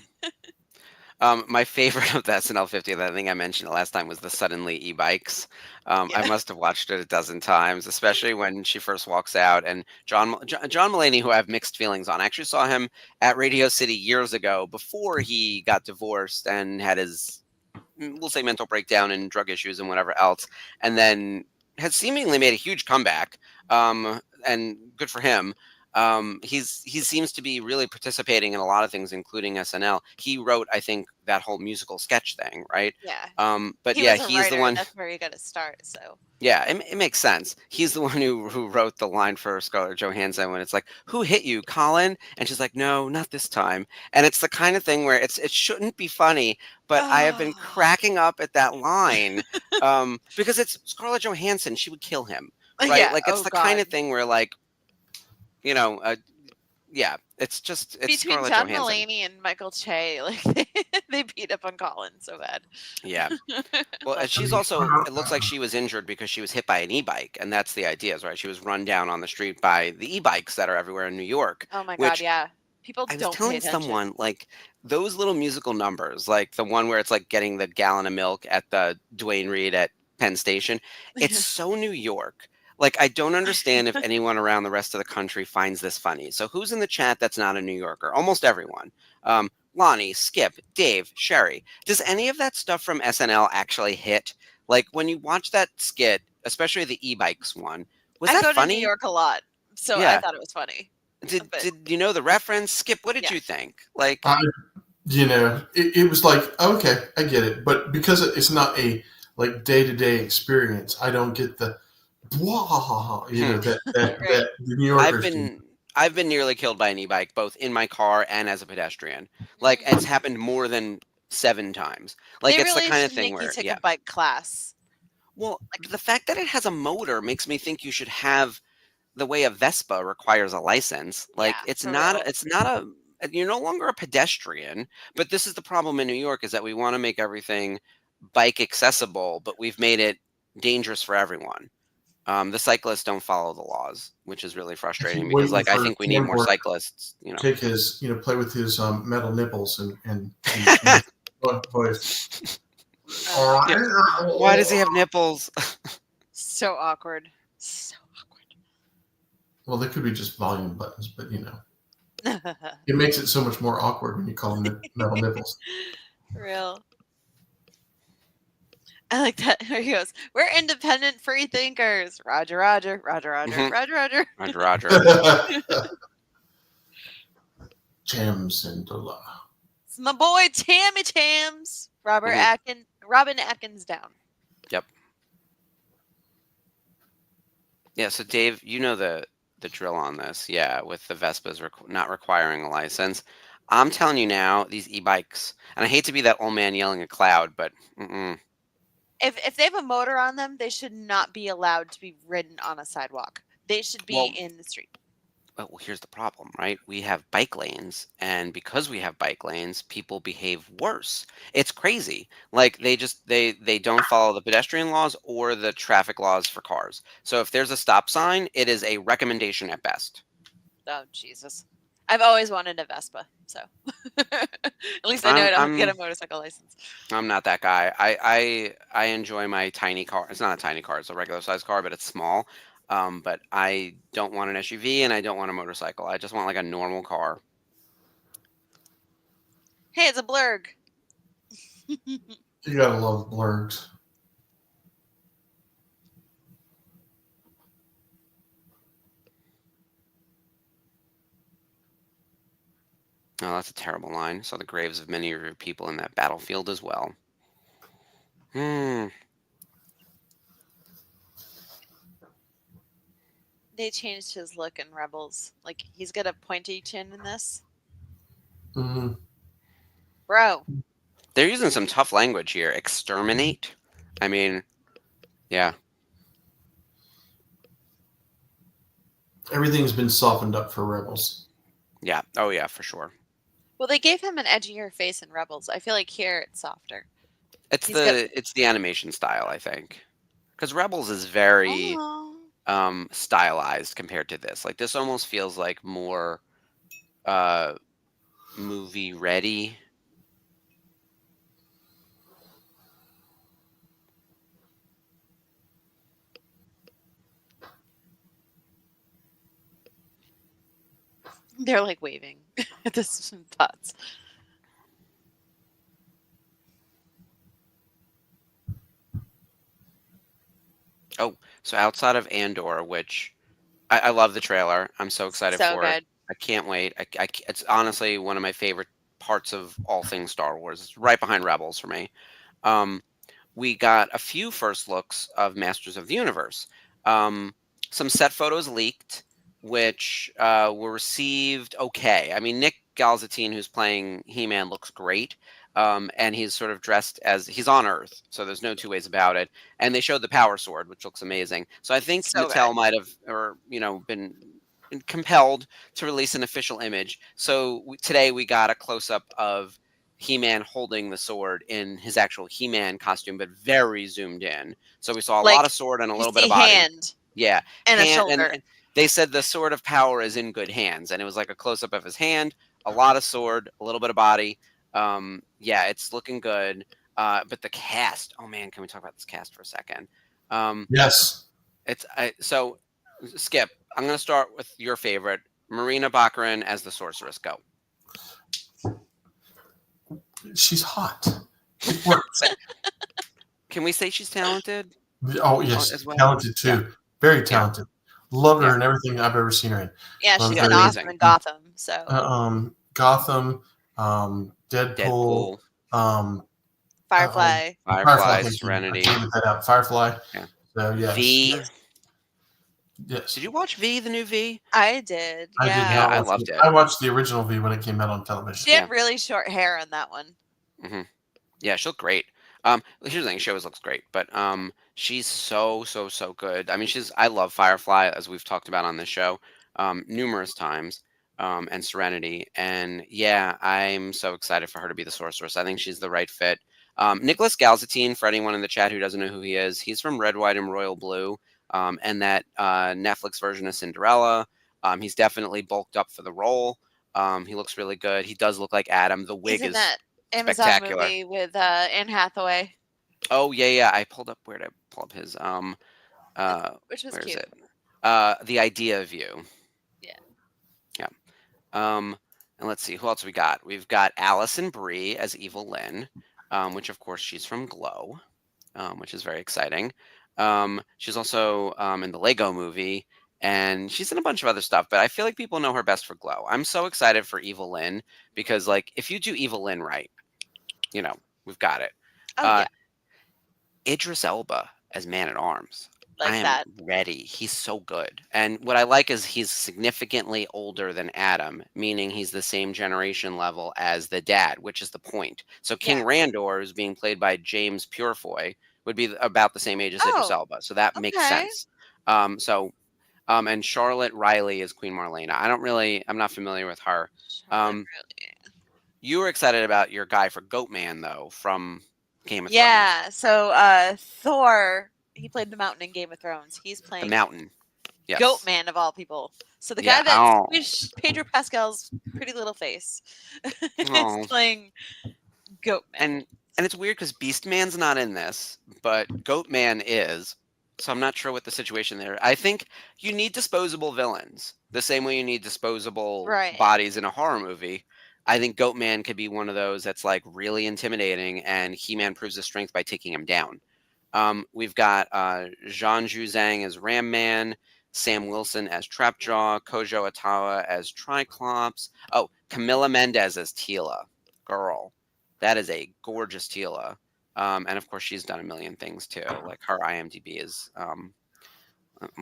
My favorite of the SNL 50th, I think I mentioned it last time, was the suddenly e-bikes. I Yeah. must have watched it a dozen times, especially when she first walks out. And John Mulaney, who I have mixed feelings on, I actually saw him at Radio City years ago before he got divorced and had his, we'll say, mental breakdown and drug issues and whatever else, and then has seemingly made a huge comeback. And good for him. He seems to be really participating in a lot of things, including SNL. He wrote, I think, that whole musical sketch thing, right? Yeah. But He yeah, was a he's the writer. one. That's where he got to start. So. Yeah, it makes sense. He's the one who wrote the line for Scarlett Johansson when it's like, "Who hit you, Colin?" And she's like, "No, not this time." And it's the kind of thing where it shouldn't be funny, but I have been Oh. cracking up at that line because it's Scarlett Johansson. She would kill him, right? Yeah. Like it's Oh the kind God. of thing where, like, you know, yeah, it's Between Scarlett John Johansson. Mulaney and Michael Che, like they beat up on Colin so bad. Yeah. Well, and Love I them. she's mean, also, it looks like she was injured because she was hit by an e-bike, and that's the idea, right? She was run down on the street by the e-bikes that are everywhere in New York, Oh my God. which Yeah. People I was don't pay telling attention. someone, like, those little musical numbers, like the one where it's like getting the gallon of milk at the Duane Reade at Penn Station, it's so New York. Like, I don't understand if anyone around the rest of the country finds this funny. So, who's in the chat that's not a New Yorker? Almost everyone. Lonnie, Skip, Dave, Sherry. Does any of that stuff from SNL actually hit? Like, when you watch that skit, especially the e-bikes one, was I that go to New funny? York a lot, so I Yeah. thought it was funny. But Did you know the reference? Skip, what did yeah. you think? Like, I, it was like, okay, I get it, but because it's not a like day to day experience, I don't get the blah, hmm. Right. the New I've Yorkers do. been I've been nearly killed by an e-bike, both in my car and as a pedestrian. Like, Mhm. it's happened more than 7 times. Like, They it's the really kind of should thing make you where, take a yeah. bike class. Well, Like, the fact that it has a motor makes me think you should have the way a Vespa requires a license. Like, yeah, for real. it's not a you're no longer a pedestrian, but this is the problem in New York, is that we want to make everything bike accessible, but we've made it dangerous for everyone. The cyclists don't follow the laws, which is really I keep frustrating because, waiting like, I for think we need more Camwork cyclists. You know. take his play with his metal nipples and voice. Yeah. Why does he have nipples? So awkward. So Well, they could be just volume buttons, but awkward. it makes it so much more awkward when you call them metal nipples. For real. I like that. Here he goes. We're independent free thinkers. Roger, Roger, Roger, Roger, Mhm. Roger, Roger. Roger. Gems and Dola. It's my boy Tammy Tams. Mhm. Robin Atkins down. Yep. Yeah. So, Dave, you know the drill on this. Yeah, with the Vespas not requiring a license. I'm telling you now, these e-bikes, and I hate to be that old man yelling at cloud, but If they have a motor on them, they should not be allowed to be ridden on a sidewalk. They should be well, in the street. well, here's the problem, right? We have bike lanes, and because we have bike lanes, people behave worse. It's crazy. Like, they don't follow the pedestrian laws or the traffic laws for cars. So if there's a stop sign, it is a recommendation at best. Oh Jesus! I've always wanted a Vespa, so at least I know I'm I don't have to get a I'm motorcycle license. I'm not that guy. I enjoy my tiny car. It's not a tiny car; it's a regular size car, but it's small. But I don't want an SUV and I don't want a motorcycle. I just want like a normal car. Hey, it's a blurg. You gotta love blurgs. Oh, that's a terrible line. Saw the graves of many of your people in that battlefield as well. Hmm. They changed his look in Rebels. Like he's got a pointy chin in this, Mm-hmm. bro. They're using some tough language here. Exterminate. I mean, yeah. Everything's been softened up for Rebels. Yeah. Oh, yeah, for sure. Well, they gave him an edgier face in Rebels. I feel like here it's softer. It's He's got. the animation style, I think, because Rebels is very Oh, stylized compared to this. Like, this almost feels like more movie ready. They're like waving at the spots. Oh, so outside of Andor, which I love the trailer. I'm so excited So for it. good. I can't wait. It's honestly one of my favorite parts of all things Star Wars. It's right behind Rebels for me. Um, we got a few first looks of Masters of the Universe. Some set photos leaked, which were received okay. I mean, Nick Galzatine, who's playing He-Man, looks great. And he's sort of dressed as he's on Earth, so there's no two ways about it. And they showed the Power Sword, which looks amazing. So I think So Mattel good. might have, or been compelled to release an official image. So today we got a close up of He-Man holding the sword in his actual He-Man costume, but very zoomed in. So we saw a lot Like of sword and a you little bit see of body. hand Yeah, and a hand, shoulder. and they said the sword of power is in good hands, and it was like a close up of his hand, a lot of sword, a little bit of body. Yeah, it's looking good. But the cast, oh man, can we talk about this cast for a second? Yes. So Skip, I'm going to start with your favorite, Marina Baccarin as the sorceress. Go. She's hot. It works. Can we say she's talented? Oh, yes. As well? Talented, too. Yeah. Very talented. Love her Yeah. in everything I've ever seen her in. Yeah, Love she's her been in, awesome in Gotham. So Gotham, Deadpool, Firefly. Firefly, thank you. I Serenity. can't get that out. Firefly. Yeah. So, yes. V. Yes. Did you watch V, the new V? I did. I did Yeah. not I watch loved it. I watched the original V when it came out on television. She had really short hair in that one. Mm-hmm. Yeah, she looked great. Here's the thing, she always looks great, but she's so good. I mean, I love Firefly, as we've talked about on this show numerous times, and Serenity, and yeah, I'm so excited for her to be the sorceress. I think she's the right fit. Nicholas Galzatine, for anyone in the chat who doesn't know who he is, he's from Red, White, and Royal Blue, and that Netflix version of Cinderella. He's definitely bulked up for the role. He looks really good. He does look like Adam. The wig He's in is that Amazon spectacular. movie with Anne Hathaway. Oh yeah. I pulled up where to pull up his which was where is cute. it? The Idea of You. Yeah. Yeah. And let's see who else we got. We've got Allison Brie as Evil Lynn, which of course she's from Glow, which is very exciting. She's also in the Lego Movie, and she's in a bunch of other stuff, but I feel like people know her best for Glow. I'm so excited for Evil Lynn because, like, if you do Evil Lynn right, we've got it. Oh yeah. Idris Elba as Man at Arms. Like I am that. ready. He's so good. And what I like is he's significantly older than Adam, meaning he's the same generation level as the dad, which is the point. So King Randor, who's being played by James Purefoy, would be about the same age as Idris Elba. So that makes sense. And Charlotte Riley is Queen Marlena. I'm not familiar with her. You were excited about your guy for Goatman, though, from Game of Thrones. Yeah, so Thor, he played the Mountain in Game of Thrones. He's playing the Mountain. Yes. Goatman of all people. So the guy that squished Pedro Pascal's pretty little face is playing Goatman. And it's weird because Beastman's not in this, but Goatman is. So I'm not sure what the situation there. I think you need disposable villains the same way you need disposable bodies in a horror movie. I think Goatman could be one of those that's like really intimidating, and He-Man proves his strength by taking him down. We've got Jean Zhang as Ram Man, Sam Wilson as Trapjaw, Kojo Ottawa as Triclops. Oh, Camila Mendez as Teela. Girl, that is a gorgeous Teela. And of course, she's done a million things too. Like her IMDb is. I'm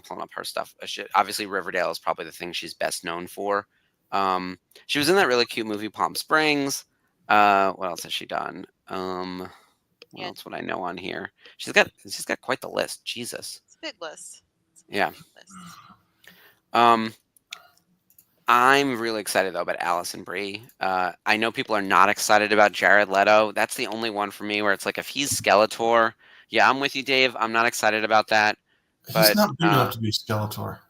pulling up her stuff. Obviously, Riverdale is probably the thing she's best known for. She was in that really cute movie Palm Springs. What else has she done? What else would I know on here? She's got quite the list. Jesus. It's a big list. Yeah. I'm really excited though about Allison Brie. I know people are not excited about Jared Leto. That's the only one for me where it's like if he's Skeletor, yeah, I'm with you, Dave. I'm not excited about that. He's not big enough to be Skeletor.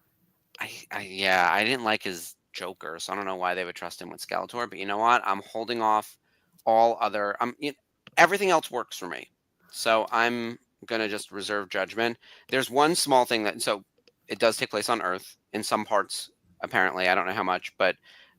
I didn't like his Joker, so I don't know why they would trust him with Skeletor. But you know what? I'm holding off all other. Everything else works for me, so I'm gonna just reserve judgment. There's one small thing so it does take place on Earth in some parts. Apparently, I don't know how much, but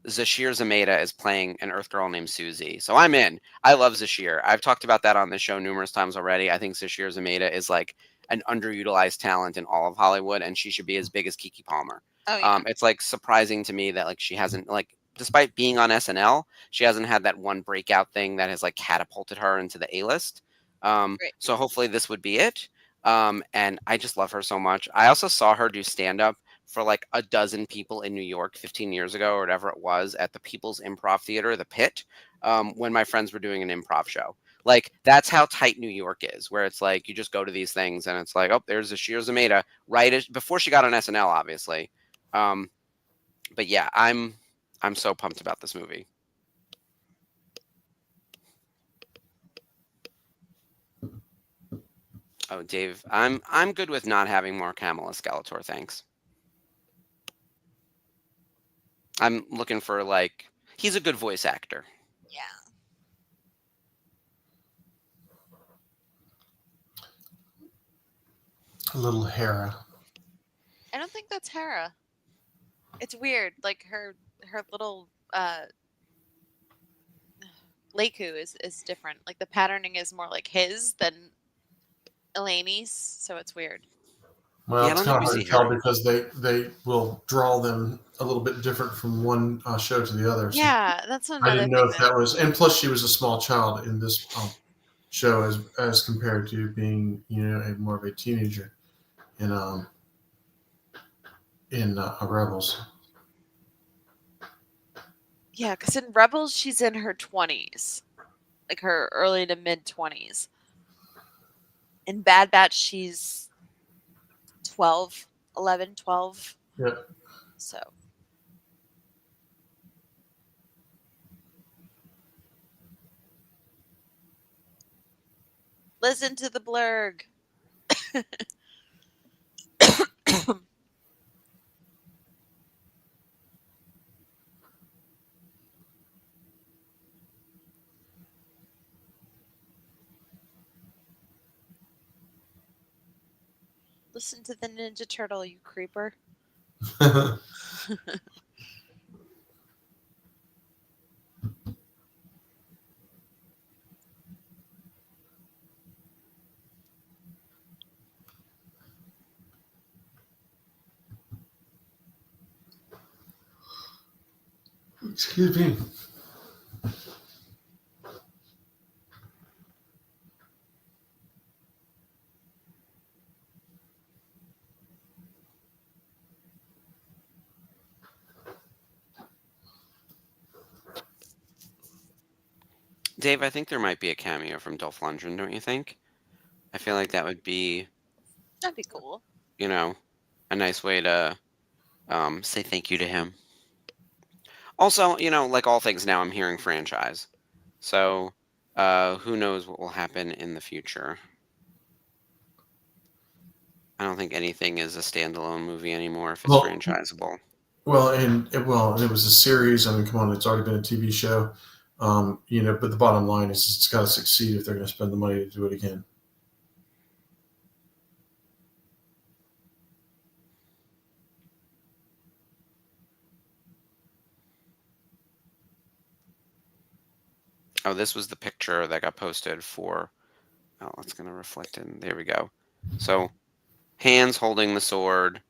Zashir Zameda is playing an Earth girl named Susie. So I'm in. I love Zashir. I've talked about that on this show numerous times already. I think Zashir Zameda is like an underutilized talent in all of Hollywood, and she should be as big as Keke Palmer. Oh yeah. It's like surprising to me that like she hasn't, like, despite being on SNL, she hasn't had that one breakout thing that has like catapulted her into the A-list. Right. So hopefully this would be it. And I just love her so much. I also saw her do stand up for like a dozen people in New York 15 years ago or whatever it was at the People's Improv Theater, the Pit, when my friends were doing an improv show. Like, that's how tight New York is, where it's like you just go to these things and it's like, oh, there's Zashir Zameda before she got on SNL, obviously. But yeah, I'm so pumped about this movie. Oh, Dave, I'm good with not having more Hamill as Skeletor, thanks. I'm looking for, like, he's a good voice actor. Yeah. A little Hera. I don't think that's Hera. It's weird. Like her little Leiku is different. Like the patterning is more like his than Elaine's, so it's weird. Well, Yeah, I it's don't know kind if of we hard to see tell Hera. because they will draw them a little bit different from one show to the other. So Yeah, that's I another didn't know thing if that was, and plus she was a small child in this show as compared to being, you know, more of a teenager in Rebels. Yeah, because in Rebels she's in her 20s, like her early to mid 20s. In Bad Batch she's 12, 11, 12. Yep. So listen to the blurg. Listen to the Ninja Turtle, you creeper. Excuse me. Dave, I think there might be a cameo from Dolph Lundgren, don't you think? I feel like that would be, That'd be cool. you know, a nice way to say thank you to him. Also, you know, like all things now, I'm hearing franchise. So who knows what will happen in the future. I don't think anything is a standalone movie anymore if it's franchisable. Well, and it was a series. I mean, come on, it's already been a TV show. You know, but the bottom line is it's got to succeed if they're going to spend the money to do it again. Oh, this was the picture that got posted for. Oh, it's going to reflect in. There we go. So, hands holding the sword.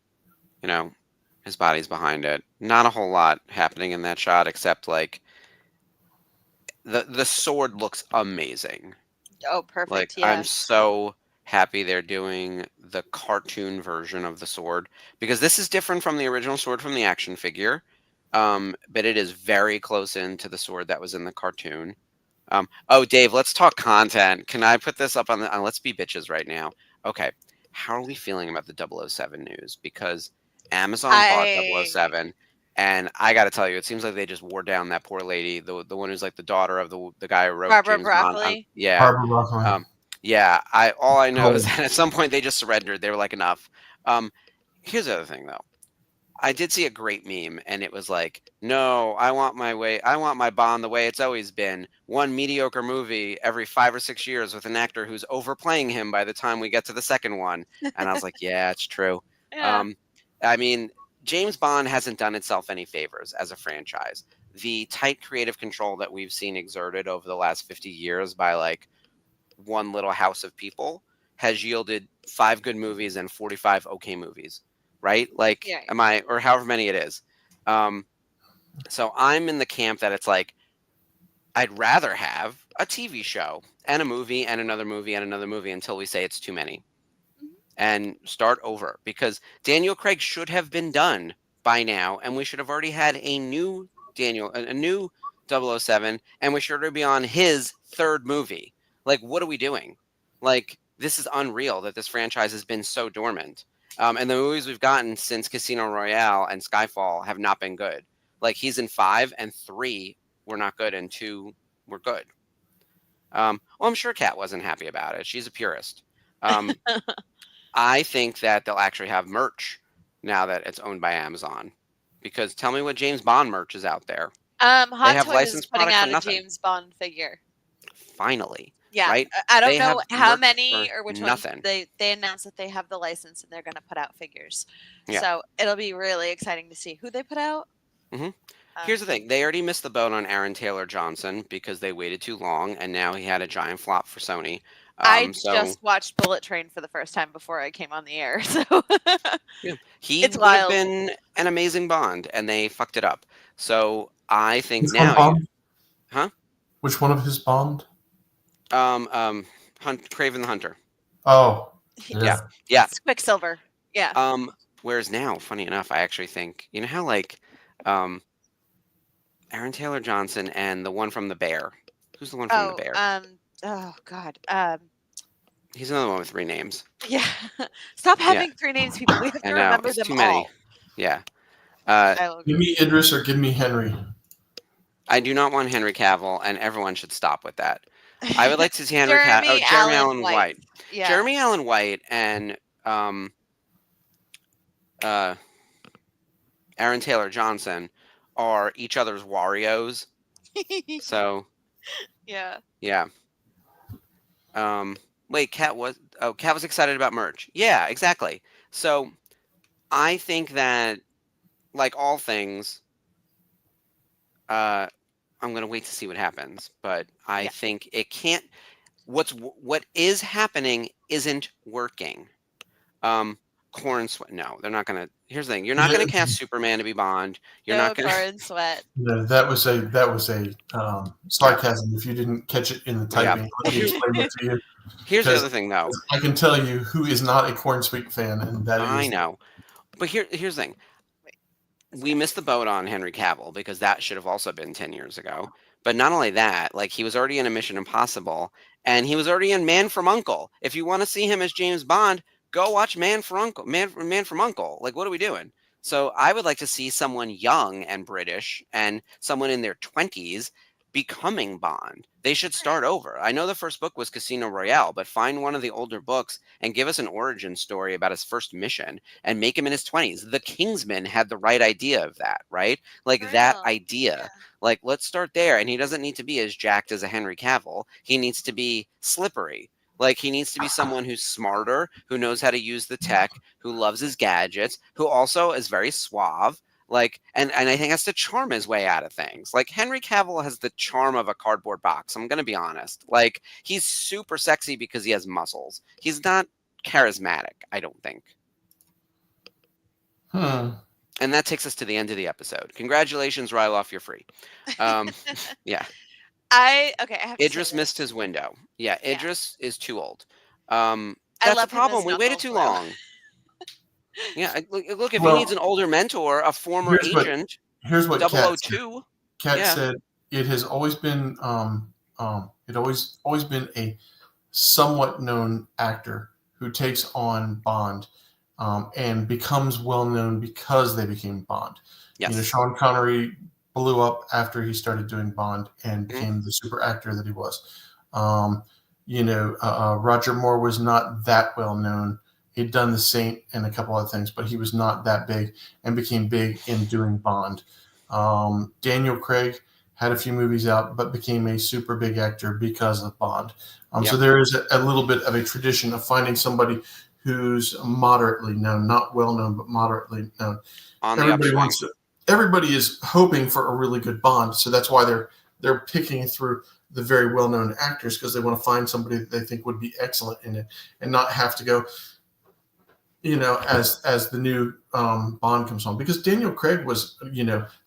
You know, his body's behind it. Not a whole lot happening in that shot, except like the sword looks amazing. Oh, perfect. Like, yeah. I'm so happy they're doing the cartoon version of the sword, because this is different from the original sword from the action figure. But it is very close in to the sword that was in the cartoon. Oh, Dave, let's talk content. Can I put this up on the Let's Be Bitches right now? Okay. How are we feeling about the 007 news? Because Amazon bought 007, and I got to tell you, it seems like they just wore down that poor lady, the one who's like the daughter of the guy who wrote Barbara James Bond. Broccoli. Yeah. Barbara Broccoli. Yeah. All I know is that at some point they just surrendered. They were like, enough. Here's the other thing, though. I did see a great meme, and it was like, no, I want my way. I want my Bond the way it's always been. One mediocre movie every 5 or 6 years with an actor who's overplaying him by the time we get to the second one. And I was like, yeah, it's true. Yeah. I mean, James Bond hasn't done itself any favors as a franchise. the tight creative control that we've seen exerted over the last 50 years by like one little house of people has yielded 5 good movies and 45 okay movies, right? Like, or however many it is. So I'm in the camp that it's like, I'd rather have a TV show and a movie and another movie and another movie until we say it's too many and start over, because Daniel Craig should have been done by now, and we should have already had a new a new 007, and we should already be on his 3rd movie. Like, what are we doing? Like, this is unreal that this franchise has been so dormant. And the movies we've gotten since Casino Royale and Skyfall have not been good. Like, he's in 5 and 3 were not good, and 2 were good. Well, I'm sure Kat wasn't happy about it. She's a purist. I think that they'll actually have merch now that it's owned by Amazon. Because tell me what James Bond merch is out there. Hot Toys is putting out a James Bond figure. Finally. Yeah. Right? I don't know how many or which ones. Nothing. They announced that they have the license and they're going to put out figures. Yeah. So it'll be really exciting to see who they put out. Mm-hmm. Here's the thing. They already missed the boat on Aaron Taylor Johnson because they waited too long, and now he had a giant flop for Sony. I just watched Bullet Train for the first time before I came on the air. So he would have been an amazing Bond, and they fucked it up. So I think huh? Which one of his Bond? Craven the Hunter. Oh, yeah. It's Quicksilver. Yeah. Whereas now, funny enough, I actually think, you know how like Aaron Taylor Johnson and the one from The Bear. Who's the one from The Bear? Oh God. He's another one with 3 names. Yeah. Stop having 3 names, people. We have to remember them too all. Many. Yeah. Give me Idris or give me Henry. I do not want Henry Cavill, and everyone should stop with that. I would like to see Jeremy Allen White. Yeah. Jeremy Allen White and Aaron Taylor Johnson are each other's Warriors. So yeah. Wait, Kat was excited about merch. Yeah, exactly. So I think that, like all things, I'm gonna wait to see what happens. But I think it can't. What is happening isn't working. Corn Sweat. No, they're not gonna. Here's the thing: you're not gonna cast Superman to be Bond. You're not gonna. Corn Sweat. Yeah, that was a sarcasm. If you didn't catch it in the typing, let me explain it to you. Here's the other thing, though. I can tell you who is not a Corn Sweet fan, and that is. I know, but here's the thing: we missed the boat on Henry Cavill because that should have also been 10 years ago. But not only that, like he was already in a Mission Impossible, and he was already in Man from U.N.C.L.E. If you want to see him as James Bond, go watch Man from U.N.C.L.E. Like, what are we doing? So I would like to see someone young and British and someone in their 20s becoming Bond. They should start over. I know the first book was Casino Royale, but find one of the older books and give us an origin story about his first mission and make him in his 20s. The Kingsman had the right idea of that, right? Like that idea. Yeah. Like, let's start there. And he doesn't need to be as jacked as a Henry Cavill. He needs to be slippery. Like, he needs to be someone who's smarter, who knows how to use the tech, who loves his gadgets, who also is very suave. Like, and I think has to charm his way out of things. Like, Henry Cavill has the charm of a cardboard box. I'm going to be honest. Like, he's super sexy because he has muscles. He's not charismatic, I don't think. And that takes us to the end of the episode. Congratulations, Ryloth, you're free. Yeah. I have to Idris missed his window. Yeah, Idris is too old. That's the problem. We waited too long. Yeah, look, if he needs an older mentor, a former agent, here's what 002. Kat said it has always been been a somewhat known actor who takes on Bond and becomes well known because they became Bond. Yes. You know, Sean Connery blew up after he started doing Bond and became the super actor that he was. Roger Moore was not that well known. He'd done The Saint and a couple other things, but he was not that big and became big in doing Bond. Daniel Craig had a few movies out, but became a super big actor because of Bond. So there is a little bit of a tradition of finding somebody who's moderately known, not well known, but moderately known. everybody is hoping for a really good Bond, so that's why they're picking through the very well-known actors, because they want to find somebody that they think would be excellent in it and not have to go, as the new Bond comes on. Because Daniel Craig was,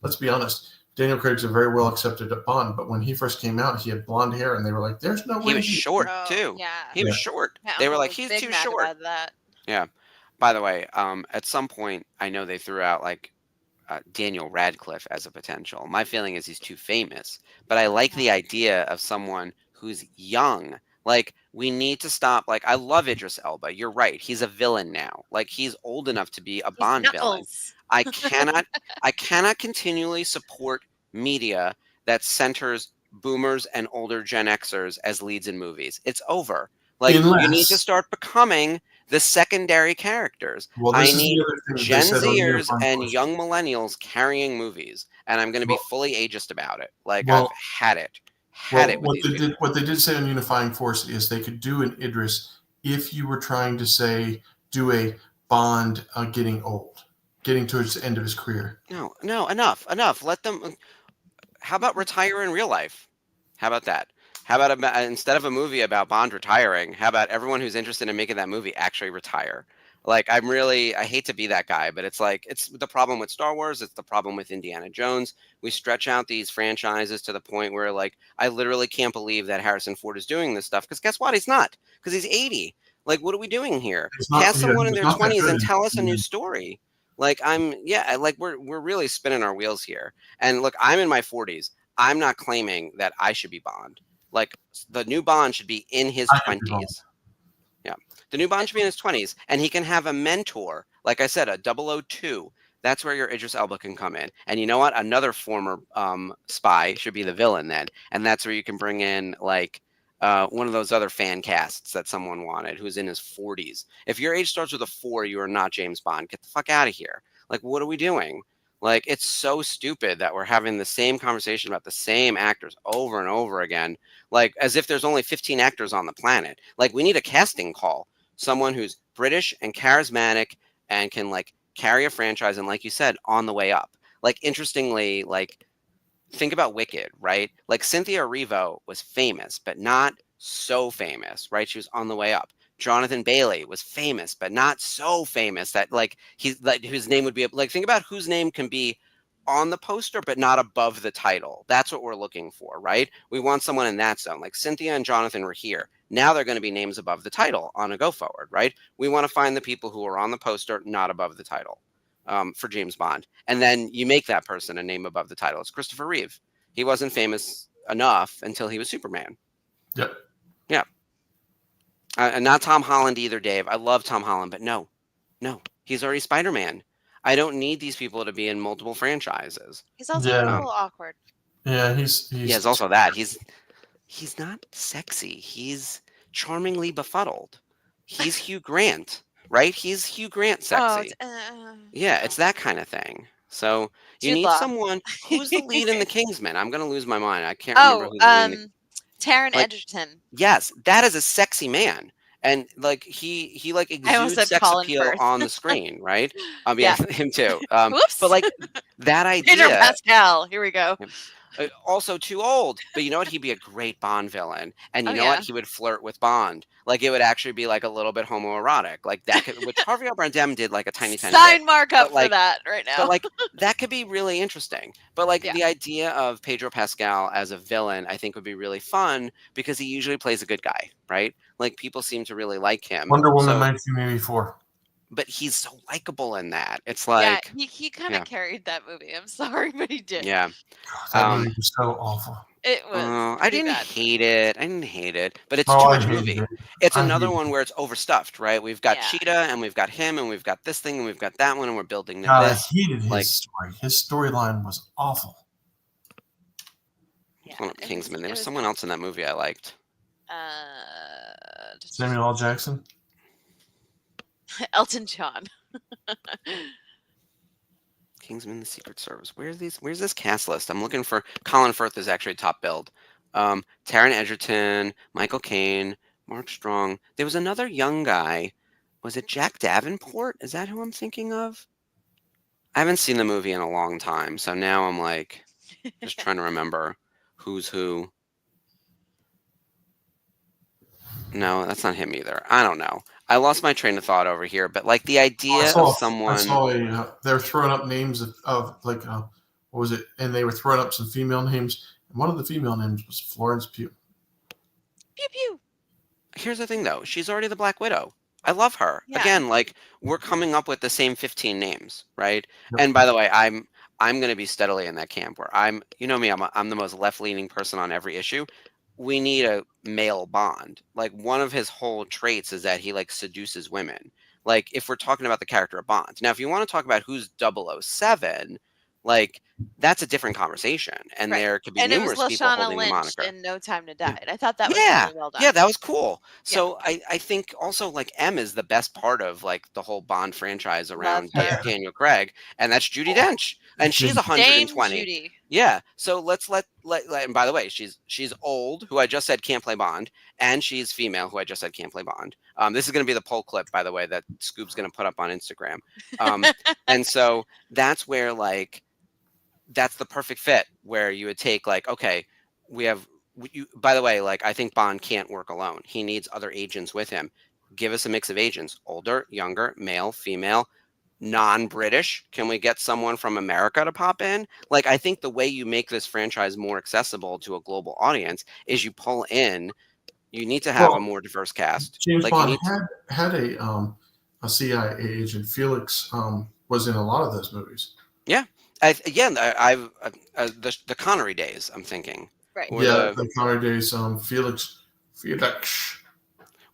let's be honest, Daniel Craig's a very well accepted at Bond, but when he first came out, he had blonde hair, and they were like, "There's no way." He was short Oh, too. yeah. He was short. My They were uncle like, was he's big too mad short. about that. Yeah. By the way, at some point, I know they threw out like Daniel Radcliffe as a potential. My feeling is he's too famous, but I like the idea of someone who's young. Like, we need to stop. Like, I love Idris Elba. You're right. He's a villain now. Like, he's old enough to be a He's Bond villain. Knuckles. I cannot continually support media that centers boomers and older Gen Xers as leads in movies. It's over. Like, you need to start becoming the secondary characters. Well, I this is need the other thing that they Gen said on Zers Unifying and Forces. young millennials carrying movies, and I'm going to be Well- fully ageist about it. Like, well- I've had it. Had it with these people. What they did say on Unifying Force is they could do an Idris if you were trying to say do a Bond getting old, getting towards the end of his career. No, enough. Let them. How about retire in real life? How about that? How about instead of a movie about Bond retiring, how about everyone who's interested in making that movie actually retire? Like, I hate to be that guy, but it's like, it's the problem with Star Wars. It's the problem with Indiana Jones. We stretch out these franchises to the point where, like, I literally can't believe that Harrison Ford is doing this stuff. Because guess what? He's not. Because he's 80. Like, what are we doing here? Cast someone in their 20s and tell us a new story. Like, we're really spinning our wheels here. And look, I'm in my 40s. I'm not claiming that I should be Bond. Like, the new Bond should be in his 20s. Yeah. The new Bond should be in his 20s, and he can have a mentor. Like I said, a 002. That's where your Idris Elba can come in. And you know what? Another former spy should be the villain then. And that's where you can bring in, like, one of those other fan casts that someone wanted who's in his 40s. If your age starts with a 4, you are not James Bond. Get the fuck out of here. Like, what are we doing? Like, it's so stupid that we're having the same conversation about the same actors over and over again, like as if there's only 15 actors on the planet. Like, we need a casting call, someone who's British and charismatic and can, like, carry a franchise and, like you said, on the way up. Like, interestingly, like, think about Wicked, right? Like, Cynthia Erivo was famous, but not so famous, right? She was on the way up. Jonathan Bailey was famous, but not so famous that, like, he's like, whose name would be, like, think about whose name can be on the poster but not above the title. That's what we're looking for, right? We want someone in that zone. Like, Cynthia and Jonathan were here. Now they're going to be names above the title on a go forward, right? We want to find the people who are on the poster, not above the title, for James Bond. And then you make that person a name above the title. It's Christopher Reeve. He wasn't famous enough until he was Superman. Yep. Yeah. And not Tom Holland either, Dave. I love Tom Holland, but no, he's already Spider-Man. I don't need these people to be in multiple franchises. He's also a little awkward. Yeah, he's yeah, it's also that. He's not sexy. He's charmingly befuddled. He's Hugh Grant, right? He's Hugh Grant sexy. Yeah, it's that kind of thing. So you need someone who's the lead in The Kingsman. I'm gonna lose my mind. I can't remember who's the lead. Taron Egerton. Yes, that is a sexy man. And, like, he like exudes sex appeal on the screen, right? Yeah, him too. Whoops. But, like, that idea. Pedro Pascal. Here we go. Also too old, but you know what? He'd be a great Bond villain, and you know what? He would flirt with Bond. Like, it would actually be like a little bit homoerotic, like that. Which Javier Bardem did, like, a tiny sign mark up for that right now. But, like, that could be really interesting. But, like, the idea of Pedro Pascal as a villain, I think, would be really fun because he usually plays a good guy, right? Like, people seem to really like him. Wonder Woman 1984. But he's so likable in that. It's like, he kind of carried that movie. I'm sorry, but he did. Yeah. That movie was so awful. It was. I didn't hate it. But it's too much movie. It's another one where it's overstuffed, right? We've got Cheetah, and we've got him, and we've got this thing, and we've got that one, and we're building this. I hated his story. His storyline was awful. Yeah, Kingsman. There was someone else in that movie I liked. Samuel L. Jackson. Elton John. Kingsman: The Secret Service. Where's this cast list? I'm looking for Colin Firth is actually top billed. Taron Egerton, Michael Caine, Mark Strong. There was another young guy. Was it Jack Davenport? Is that who I'm thinking of? I haven't seen the movie in a long time, so now I'm like just trying to remember who's who. No, that's not him either. I don't know. I lost my train of thought over here, but like the idea of I someone. saw they were throwing up names of like what was it? And they were throwing up some female names. And one of the female names was Florence Pugh. Pew pew. Here's the thing, though. She's already the Black Widow. I love her. Yeah. Again, like we're coming up with the same 15 names, right? Yep. And by the way, I'm going to be steadily in that camp where you know me, I'm the most left-leaning person on every issue. We need a male Bond. Like one of his whole traits is that he like seduces women. Like if we're talking about the character of Bond. Now, if you want to talk about who's 007, like that's a different conversation. And Right. there could be And it was numerous people Lashana holding the Lynch moniker. in No Time to Die. And I thought that was Yeah. really well done. Yeah, that was cool. So I think also like M is the best part of like the whole Bond franchise around her. Daniel Craig, and that's Judi Dench, and she's Dame 120. Judy. Yeah. So let's let and by the way, she's old, who I just said can't play Bond, and she's female, who I just said can't play Bond. This is going to be the poll clip, by the way, that Scoop's going to put up on Instagram. And so that's where like that's the perfect fit where you would take like, okay, we have by the way, like I think Bond can't work alone. He needs other agents with him. Give us a mix of agents: older, younger, male, female, non-British. Can we get someone from America to pop in? Like I think the way you make this franchise more accessible to a global audience is you pull in. You need to have a more diverse cast. James like Bond had a CIA agent. Felix was in a lot of those movies. Yeah. The Connery days, I'm thinking. Right. Yeah, the Connery days. Felix.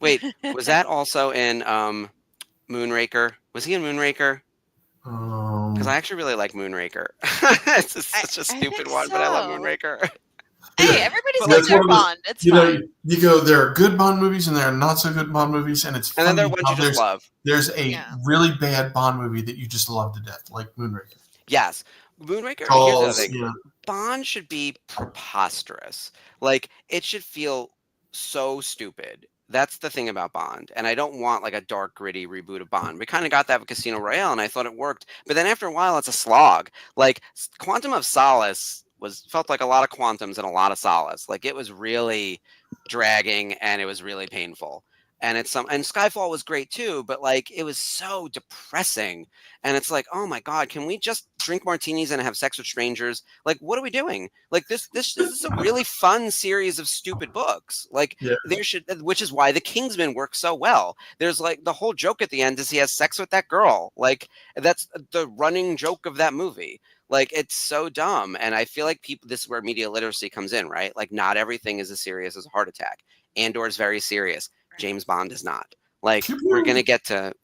Wait, was that also in Moonraker? Was he in Moonraker? Because I actually really like Moonraker. It's such a stupid one, but I love Moonraker. Hey, everybody's got their Bond. It's fine. You go, there are good Bond movies and there are not so good Bond movies, and it's and then there are ones you just love. There's a really bad Bond movie that you just love to death, like Moonraker. Yes. Moonraker, here's the other thing. Yeah. Bond should be preposterous. Like, it should feel so stupid. That's the thing about Bond. And I don't want like a dark, gritty reboot of Bond. We kind of got that with Casino Royale, and I thought it worked. But then after a while, it's a slog. Like, Quantum of Solace felt like a lot of Quantums and a lot of Solace. Like, it was really dragging, and it was really painful. And and Skyfall was great too, but like it was so depressing. And it's like, oh my God, can we just drink martinis and have sex with strangers? Like, what are we doing? Like this is a really fun series of stupid books. Like there should, which is why The Kingsman works so well. There's like the whole joke at the end is he has sex with that girl. Like that's the running joke of that movie. Like it's so dumb. And I feel like this is where media literacy comes in, right? Like not everything is as serious as a heart attack. Andor is very serious. James Bond is not. Like we're gonna get to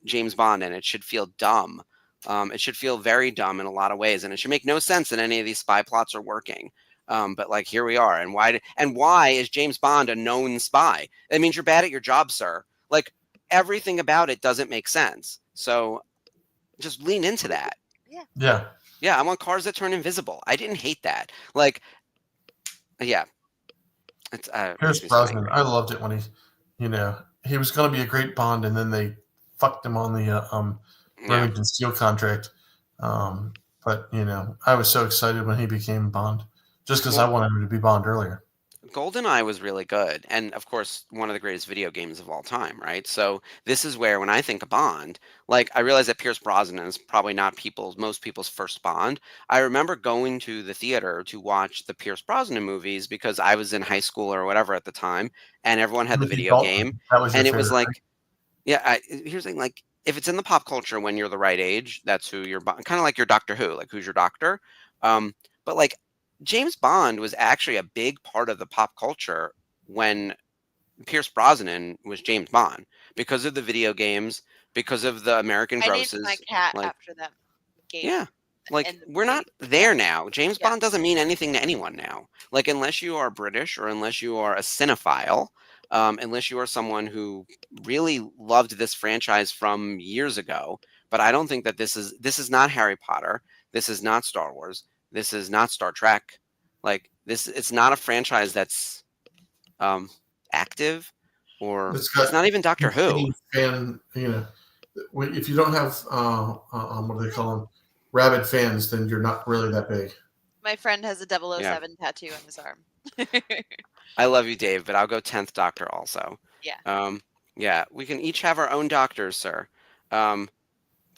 James Bond, and it should feel dumb. It should feel very dumb in a lot of ways, and it should make no sense that any of these spy plots are working. But like here we are, and why is James Bond a known spy? That means you're bad at your job, sir. Like everything about it doesn't make sense. So just lean into that. Yeah. I want cars that turn invisible. I didn't hate that. Like, yeah. Pierce Brosnan, I loved it when he was going to be a great Bond, and then they fucked him on the Remington Steel contract. But I was so excited when he became Bond, just because I wanted him to be Bond earlier. GoldenEye was really good, and of course, one of the greatest video games of all time, right? So this is where, when I think of Bond, like I realize that Pierce Brosnan is probably not most people's first Bond. I remember going to the theater to watch the Pierce Brosnan movies because I was in high school or whatever at the time, and everyone had the video game, and it was like, here's the thing, like if it's in the pop culture when you're the right age, that's who you're, kind of like your Doctor Who, like who's your doctor, but like. James Bond was actually a big part of the pop culture when Pierce Brosnan was James Bond because of the video games, because of the American grosses. I named my cat after them. Yeah. Like we're not there now. James Bond doesn't mean anything to anyone now. Like unless you are British or unless you are a cinephile, unless you are someone who really loved this franchise from years ago. But I don't think that this is not Harry Potter. This is not Star Wars. This is not Star Trek. Like this, it's not a franchise that's active, or it's not even Doctor Who. Fan, if you don't have what do they call them, rabid fans, then you're not really that big. My friend has a 007 tattoo on his arm. I love you, Dave, but I'll go 10th Doctor also. Yeah. Yeah, we can each have our own doctors, sir. But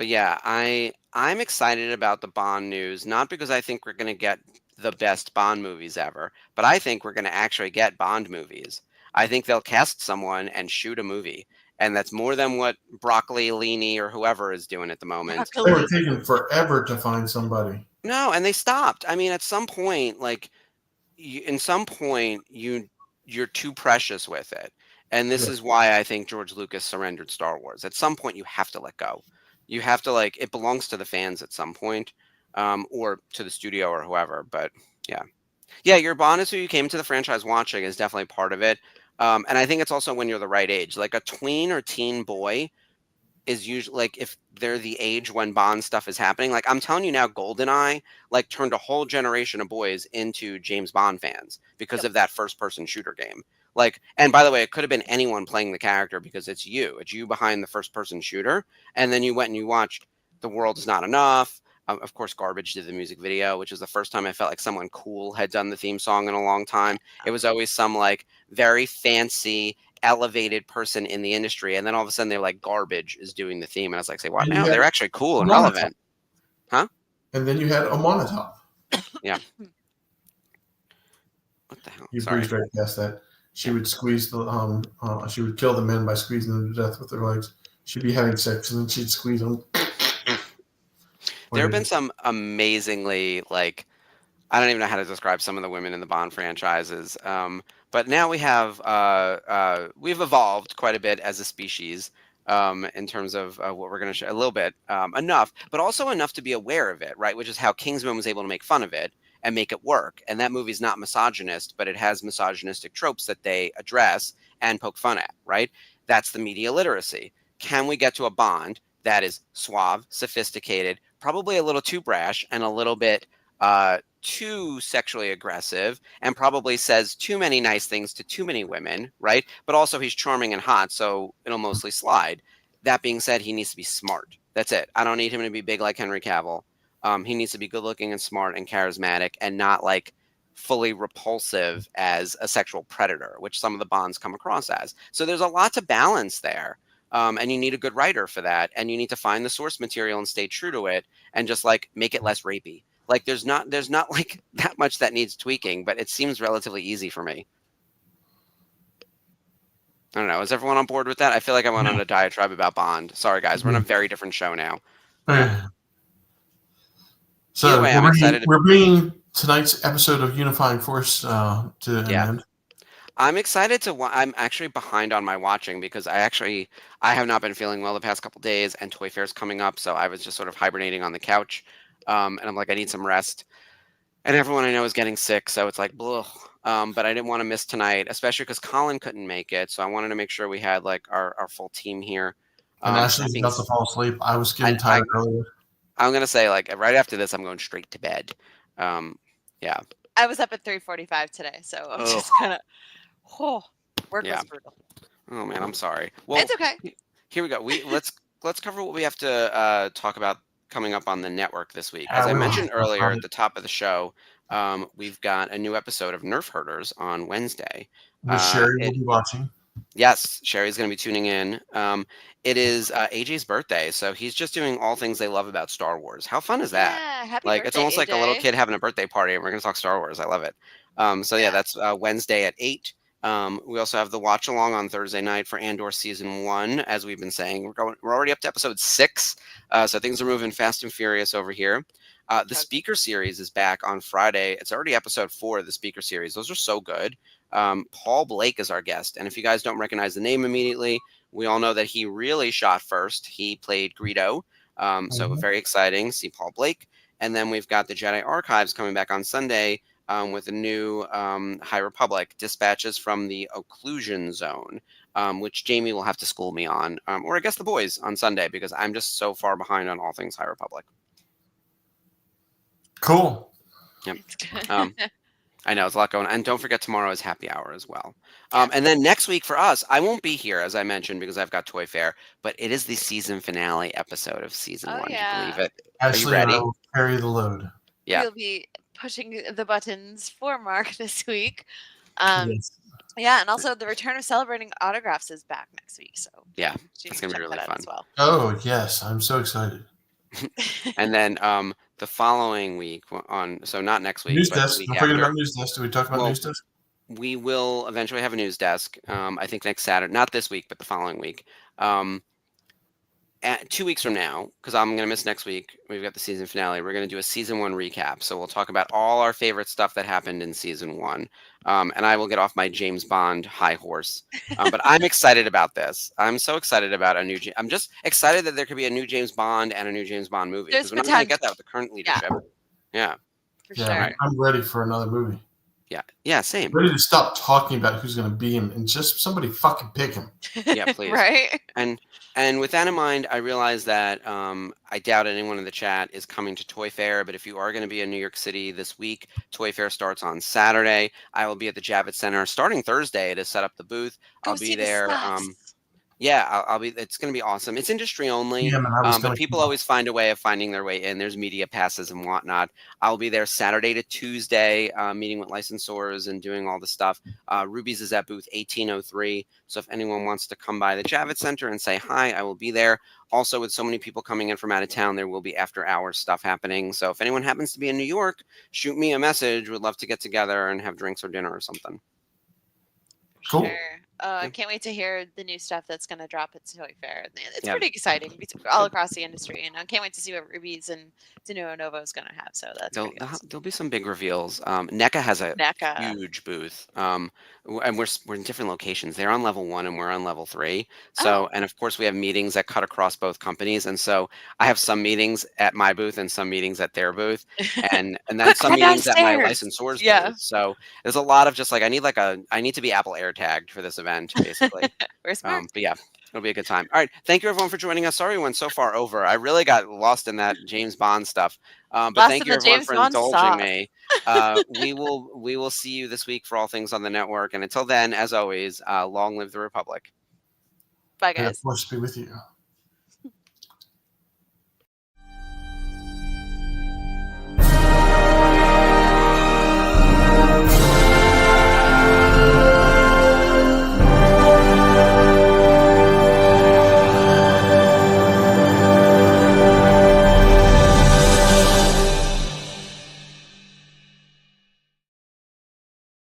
yeah, I'm excited about the Bond news, not because I think we're going to get the best Bond movies ever, but I think we're going to actually get Bond movies. I think they'll cast someone and shoot a movie, and that's more than what Broccolini or whoever is doing at the moment. They were taking forever to find somebody. No, and they stopped. I mean, at some point, like, you're too precious with it, and this is why I think George Lucas surrendered Star Wars. At some point, you have to let go. You have to, like, it belongs to the fans at some point, or to the studio or whoever. But yeah, your Bond is who you came to the franchise watching is definitely part of it. And I think it's also when you're the right age, like a tween or teen boy is usually, like, if they're the age when Bond stuff is happening, like I'm telling you now, GoldenEye like turned a whole generation of boys into James Bond fans because of that first person shooter game. Like, and by the way, it could have been anyone playing the character because it's you behind the first person shooter. And then you went and you watched The World Is Not Enough. Of course, Garbage did the music video, which was the first time I felt like someone cool had done the theme song in a long time. It was always some like very fancy, elevated person in the industry, and then all of a sudden they're like, Garbage is doing the theme, and I was like, say, wow, now they're actually cool and relevant. Huh? And then you had Omonatop. Yeah. What the hell? You breezed right past that. She would squeeze the she would kill the men by squeezing them to death with her legs. She'd be having sex and then she'd squeeze them. There have been some amazingly, like, I don't even know how to describe some of the women in the Bond franchises. But now we have we've evolved quite a bit as a species in terms of what we're going to show a little bit enough, but also enough to be aware of it, right? Which is how Kingsman was able to make fun of it and make it work. And that movie's not misogynist, but it has misogynistic tropes that they address and poke fun at, right? That's the media literacy. Can we get to a Bond that is suave, sophisticated, probably a little too brash and a little bit too sexually aggressive, and probably says too many nice things to too many women, right? But also he's charming and hot, so it'll mostly slide. That being said, he needs to be smart. That's it. I don't need him to be big like Henry Cavill. He needs to be good looking and smart and charismatic and not like fully repulsive as a sexual predator, which some of the Bonds come across as. So there's a lot to balance there. And you need a good writer for that. And you need to find the source material and stay true to it and just like make it less rapey. Like there's not like that much that needs tweaking, but it seems relatively easy for me. I don't know. Is everyone on board with that? I feel like I went on a diatribe about Bond. Sorry, guys. We're on a very different show now. So anyway, I'm excited. We're bringing tonight's episode of Unifying Force to an end. I'm excited to. I'm actually behind on my watching because I have not been feeling well the past couple days, and Toy Fair's coming up, so I was just sort of hibernating on the couch, and I'm like, I need some rest. And everyone I know is getting sick, so it's like, blah. But I didn't want to miss tonight, especially because Colin couldn't make it, so I wanted to make sure we had like our full team here. And Ashley's about to fall asleep. I was getting tired earlier. I'm gonna say like right after this, I'm going straight to bed. Yeah. I was up at 3:45 today, so I'm just kind of. Work was brutal. Oh man, I'm sorry. Well, it's okay. Here we go. Let's cover what we have to talk about coming up on the network this week. As I mentioned earlier at the top of the show, we've got a new episode of Nerf Herders on Wednesday. Sherry will be watching. Yes, Sherry's going to be tuning in. It is AJ's birthday, so he's just doing all things they love about Star Wars. How fun is that? Yeah, happy like birthday, it's almost AJ. like a little kid having a birthday party, and we're going to talk Star Wars. I love it. So yeah, that's Wednesday at 8. We also have the watch along on Thursday night for Andor season 1, as we've been saying. We're already up to episode 6, so things are moving fast and furious over here. The speaker series is back on Friday. It's already episode 4 of the speaker series. Those are so good. Paul Blake is our guest, and if you guys don't recognize the name immediately, we all know that he really shot first. He played Greedo, so very exciting. See Paul Blake, and then we've got the Jedi Archives coming back on Sunday. With a new High Republic dispatches from the Occlusion Zone, which Jamie will have to school me on, or I guess the boys on Sunday, because I'm just so far behind on all things High Republic. Cool. Yep. I know it's a lot going on. And don't forget tomorrow is happy hour as well. Yeah. And then next week for us, I won't be here, as I mentioned, because I've got Toy Fair, but it is the season finale episode of season Oh, one. Do you yeah. believe it? Ashley Are you and I ready? will carry the load. Yeah. We'll be pushing the buttons for Mark this week. Yes. Yeah, and also the return of Celebrating Autographs is back next week, so Yeah, you it's can gonna be check really that out fun. as well. Oh, yes. I'm so excited. And then the following week so not next week, News but the desk. week Don't forget after, about news desk. Did we talk about Well, news desk? we will eventually have a news desk. I think next Saturday, not this week, but the following week. 2 weeks from now, because I'm going to miss next week, we've got the season finale. We're going to do a season 1 recap. So we'll talk about all our favorite stuff that happened in season 1. And I will get off my James Bond high horse. But I'm excited about this. I'm so excited about I'm just excited that there could be a new James Bond and a new James Bond movie. There's Because we're not going to get that potential. with the current leadership. Yeah. For Yeah, sure. Right. I'm ready for another movie. Yeah, same. Ready to stop talking about who's going to be him and just somebody fucking pick him. Yeah, please. Right? And with that in mind, I realize that I doubt anyone in the chat is coming to Toy Fair, but if you are going to be in New York City this week, Toy Fair starts on Saturday. I will be at the Javits Center starting Thursday to set up the booth. I'll be there. Yeah, I'll be. It's going to be awesome. It's industry only, Yeah, man, but people always find a way of finding their way in. There's media passes and whatnot. I'll be there Saturday to Tuesday, meeting with licensors and doing all the stuff. Ruby's is at booth 1803. So if anyone wants to come by the Javits Center and say hi, I will be there. Also, with so many people coming in from out of town, there will be after hours stuff happening. So if anyone happens to be in New York, shoot me a message. Would love to get together and have drinks or dinner or something. Cool. Sure. I can't wait to hear the new stuff that's going to drop at Toy Fair. It's pretty exciting all across the industry, and I can't wait to see what Ruby's and Denuo Novo is going to have. So that's awesome. There'll be some big reveals. NECA has a huge booth, and we're in different locations. They're on level 1 and we're on level 3. So, and of course we have meetings that cut across both companies, and so I have some meetings at my booth and some meetings at their booth, and then some meetings at my licensors' booth. So there's a lot of just like I need to be Apple AirTagged for this event, basically. But yeah, it'll be a good time. All right, thank you everyone for joining us. Sorry we went so far over. I really got lost in that James Bond stuff. But thank you everyone for indulging me. We will see you this week for all things on the network. And until then, as always, long live the Republic. Bye, guys. Force be with you.